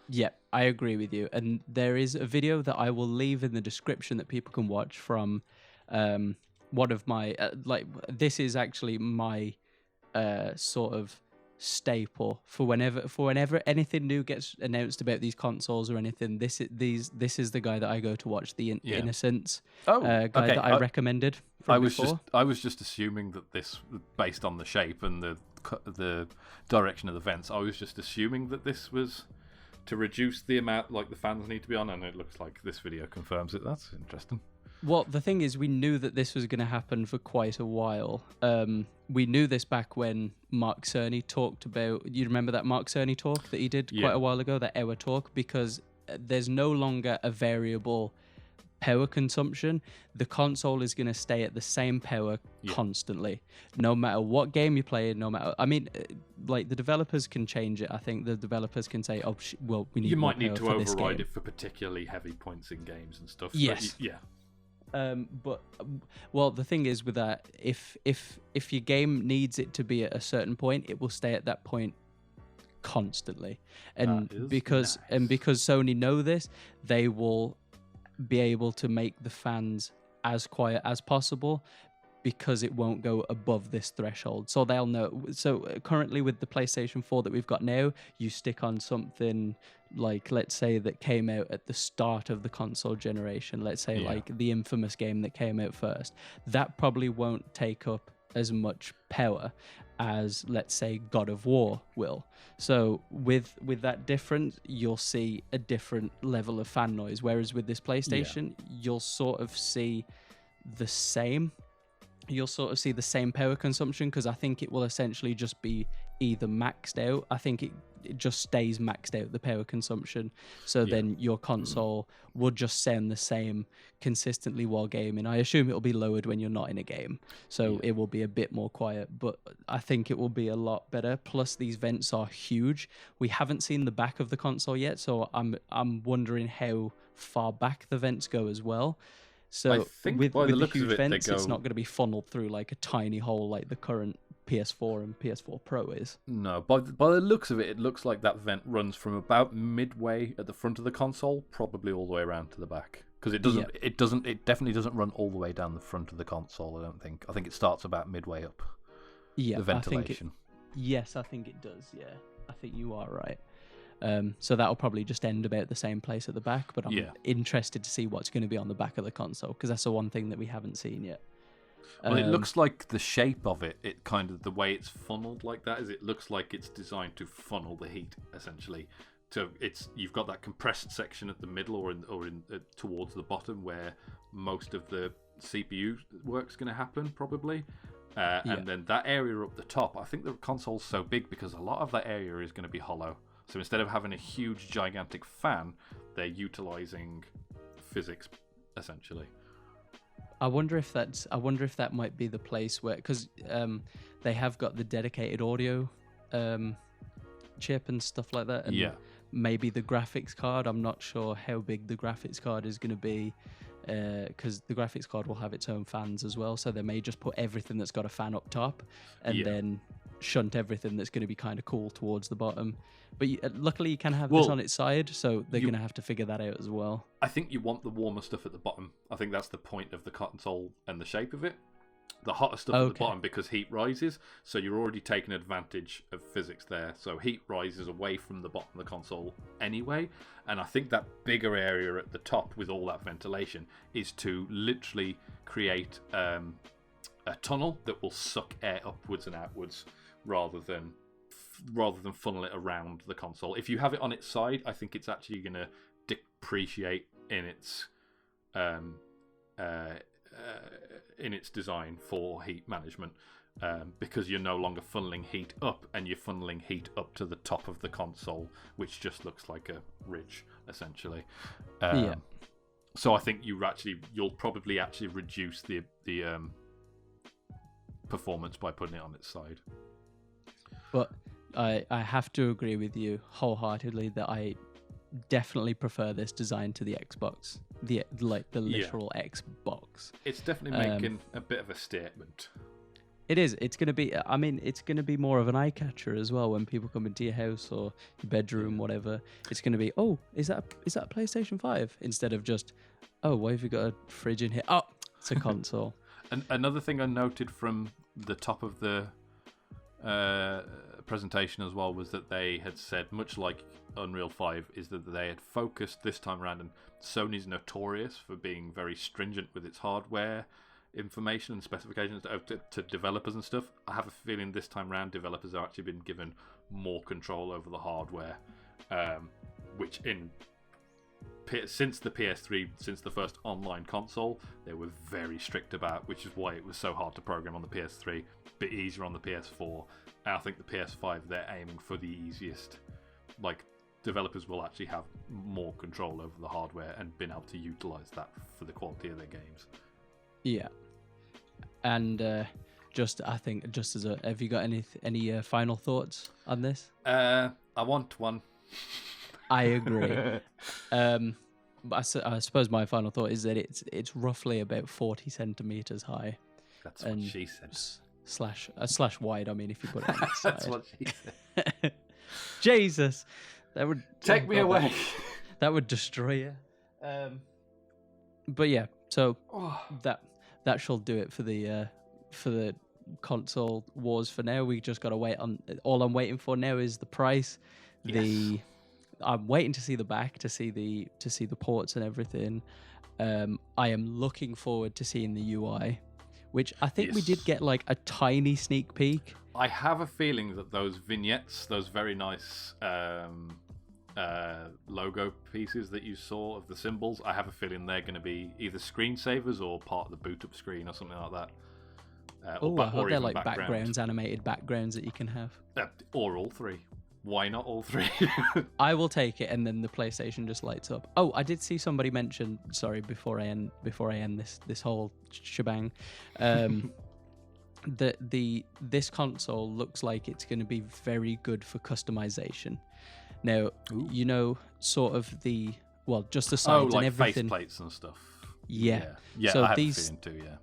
Yeah, I agree with you. And there is a video that I will leave in the description that people can watch from one of my this is actually my sort of staple for whenever anything new gets announced about these consoles or anything. This is the guy that I go to watch, the Innocence guy that I recommended. I was just assuming that this, based on the shape and the direction of the vents, I was just assuming that this was to reduce the amount like the fans need to be on, and it looks like this video confirms it. That's interesting. Well, the thing is, we knew that this was going to happen for quite a while. We knew this back when Mark Cerny talked about. You remember that Mark Cerny talk that he did quite a while ago, that hour talk, because there's no longer a variable power consumption. The console is going to stay at the same power constantly, no matter what game you play. No matter, I mean, like the developers can change it. I think the developers can say, "Oh, well, we need." You might need to override it for particularly heavy points in games and stuff. Yes. But the thing is with that, if your game needs it to be at a certain point, it will stay at that point constantly. And because Sony know this, they will be able to make the fans as quiet as possible, because it won't go above this threshold. So they'll know. So currently with the PlayStation 4 that we've got now, you stick on something like, let's say, that came out at the start of the console generation, let's say like the infamous game that came out first, that probably won't take up as much power as, let's say, God of War will. So with that difference, you'll see a different level of fan noise, whereas with this PlayStation, you'll sort of see the same. You'll sort of see the same power consumption, because I think it will essentially just be either maxed out. I think it just stays maxed out, the power consumption. So then your console will just sound the same consistently while gaming. I assume it'll be lowered when you're not in a game, so it will be a bit more quiet, but I think it will be a lot better. Plus these vents are huge. We haven't seen the back of the console yet, so I'm wondering how far back the vents go as well. So I think with by the the looks huge of it, vents, it's not going to be funneled through like a tiny hole like the current PS4 and PS4 Pro is. No, by the looks of it, it looks like that vent runs from about midway at the front of the console, probably all the way around to the back. Because it definitely doesn't run all the way down the front of the console. I don't think. I think it starts about midway up. Yeah, the ventilation. I think it does. Yeah, I think you are right. So that'll probably just end about the same place at the back, but I'm interested to see what's going to be on the back of the console, because that's the one thing that we haven't seen yet. Well, it looks like the shape of it, kind of the way it's funneled like that, is it looks like it's designed to funnel the heat, essentially. So you've got that compressed section at the middle or in towards the bottom where most of the CPU work's going to happen, probably. And then that area up the top, I think the console's so big because a lot of that area is going to be hollow. So instead of having a huge, gigantic fan, they're utilizing physics, essentially. I wonder if that might be the place where, because they have got the dedicated audio chip and stuff like that, and maybe the graphics card. I'm not sure how big the graphics card is going to be, because the graphics card will have its own fans as well. So they may just put everything that's got a fan up top, and then shunt everything that's going to be kind of cool towards the bottom. But luckily you can have this on its side, so they're going to have to figure that out as well. I think you want the warmer stuff at the bottom. I think that's the point of the console and the shape of it. The hotter stuff at the bottom because heat rises, so you're already taking advantage of physics there. So heat rises away from the bottom of the console anyway, and I think that bigger area at the top with all that ventilation is to literally create a tunnel that will suck air upwards and outwards rather than funnel it around the console. If you have it on its side, I think it's actually going to depreciate in its design for heat management, because you're no longer funneling heat up, and you're funneling heat up to the top of the console, which just looks like a ridge essentially. So I think you'll probably actually reduce the performance by putting it on its side. But I have to agree with you wholeheartedly that I definitely prefer this design to the Xbox, the literal Xbox. It's definitely making a bit of a statement. It is. It's going to be. I mean, it's going to be more of an eye catcher as well when people come into your house or your bedroom, whatever. It's going to be, oh, is that a PlayStation 5? Instead of just, oh, why have you got a fridge in here? Oh, it's a console. And another thing I noted from the top of the presentation as well was that they had said, much like Unreal 5, is that they had focused this time around, and Sony's notorious for being very stringent with its hardware information and specifications to developers and stuff. I have a feeling this time around developers have actually been given more control over the hardware, which since the PS3, since the first online console, they were very strict about, which is why it was so hard to program on the PS3, a bit easier on the PS4. And I think the PS5, they're aiming for the easiest. Like, developers will actually have more control over the hardware and been able to utilize that for the quality of their games. Yeah. And have you got any final thoughts on this? I want one. I agree. But I suppose my final thought is that it's roughly about 40 centimeters high. That's what she said. Slash wide. I mean, if you put it on the side. That's what she said. Jesus, that would take me away. That would destroy you. But yeah, so that shall do it for the console wars for now. We just got to wait on. All I'm waiting for now is the price. Yes. I'm waiting to see the back, to see the ports and everything. I am looking forward to seeing the UI, which I think we did get like a tiny sneak peek. I have a feeling that those vignettes, those very nice logo pieces that you saw of the symbols, I have a feeling they're going to be either screensavers or part of the boot up screen or something like that. I hope they're like backgrounds, animated backgrounds that you can have. Or all three. Why not all three? I will take it, and then the PlayStation just lights up. Oh, I did see somebody mention. Sorry, before I end this whole shebang, this console looks like it's going to be very good for customization. Now, you know, sort of just the sides like and everything. Face plates and stuff. Yeah. So I have a feeling too. Yeah.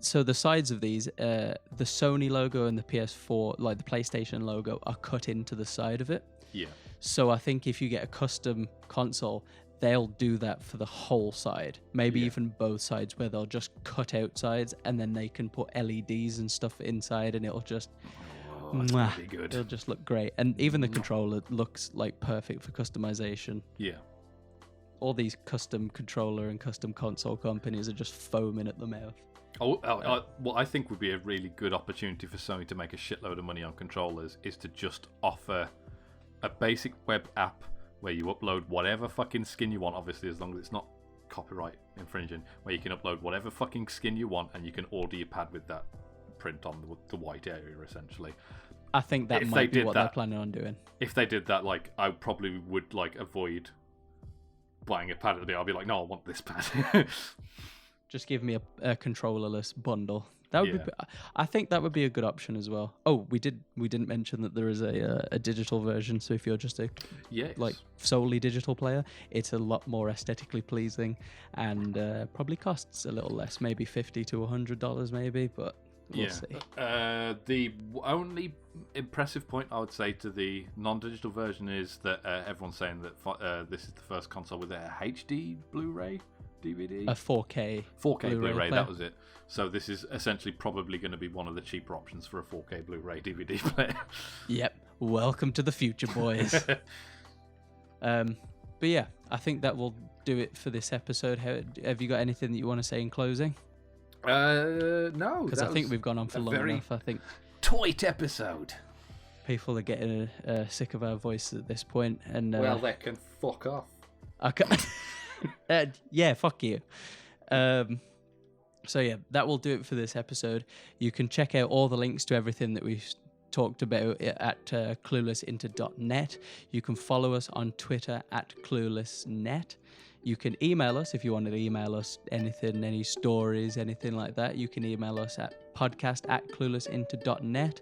So the sides of these, the Sony logo and the PS4, like the PlayStation logo, are cut into the side of it. Yeah. So I think if you get a custom console, they'll do that for the whole side. Maybe even both sides, where they'll just cut out sides and then they can put LEDs and stuff inside, and it'll just be good. It'll just look great. And even the controller looks like perfect for customization. Yeah. All these custom controller and custom console companies are just foaming at the mouth. What I think would be a really good opportunity for Sony to make a shitload of money on controllers is to just offer a basic web app where you upload whatever fucking skin you want, obviously as long as it's not copyright infringing, where you can upload whatever fucking skin you want and you can order your pad with that print on the white area, essentially. I think that might be what they're planning on doing. If they did that, like, I probably would like avoid buying a pad at the day. I'll be like, no, I want this pad. Just give me a controllerless bundle. That would be. I think that would be a good option as well. Oh, we didn't mention that there is a digital version. So if you're just a solely digital player, it's a lot more aesthetically pleasing, and probably costs a little less, maybe $50 to $100, maybe. But We'll see. The only impressive point I would say to the non-digital version is that everyone's saying that this is the first console with a HD Blu-ray DVD. A 4K. 4K Blu-ray, player. that was it. So this is essentially probably going to be one of the cheaper options for a 4K Blu-ray DVD player. Yep. Welcome to the future, boys. But yeah, I think that will do it for this episode. Have you got anything that you want to say in closing? No, Because I think we've gone on for long enough. I think tight episode. people are getting sick of our voices at this point, and Well, they can fuck off. I can't. Yeah, fuck you. So yeah, that will do it for this episode. You can check out all the links to everything that we've talked about at cluelessinter.net. You can follow us on Twitter at cluelessnet. You can email us if you want to email us anything, any stories, anything like that. You can email us at podcast@cluelessinter.net.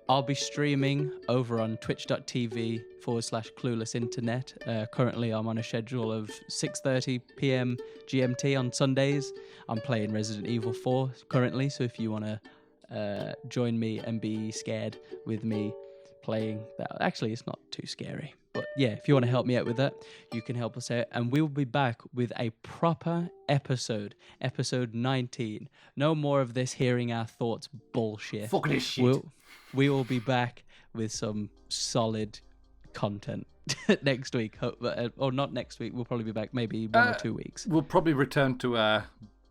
I'll be streaming over on twitch.tv/cluelessinternet. Currently, I'm on a schedule of 6:30 p.m. GMT on Sundays. I'm playing Resident Evil 4 currently, so if you want to join me and be scared with me playing that, actually, it's not too scary. But yeah, if you want to help me out with that, you can help us out. And we'll be back with a proper episode 19. No more of this hearing our thoughts bullshit. Fuck this shit. We will be back with some solid content next week. Or not next week. We'll probably be back maybe 1 or 2 weeks. We'll probably return to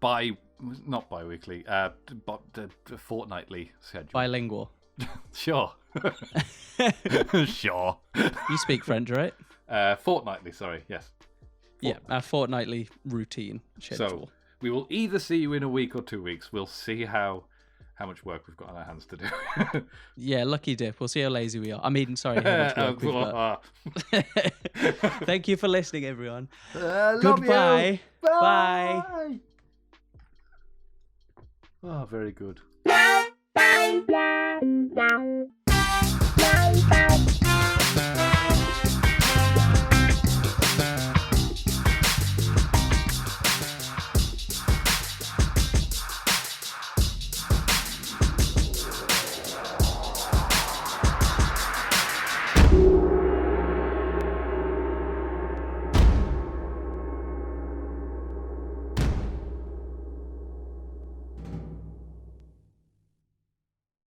not bi-weekly, but fortnightly schedule. Bilingual. Sure. Sure. You speak French, right? Fortnightly, sorry, yes. Yeah, our fortnightly routine schedule. So we will either see you in a week or 2 weeks. We'll see how much work we've got on our hands to do. Yeah, lucky dip. We'll see how lazy we are. I mean, sorry, how much work we've got. Thank you for listening, everyone. Goodbye. You. Bye. Oh, very good.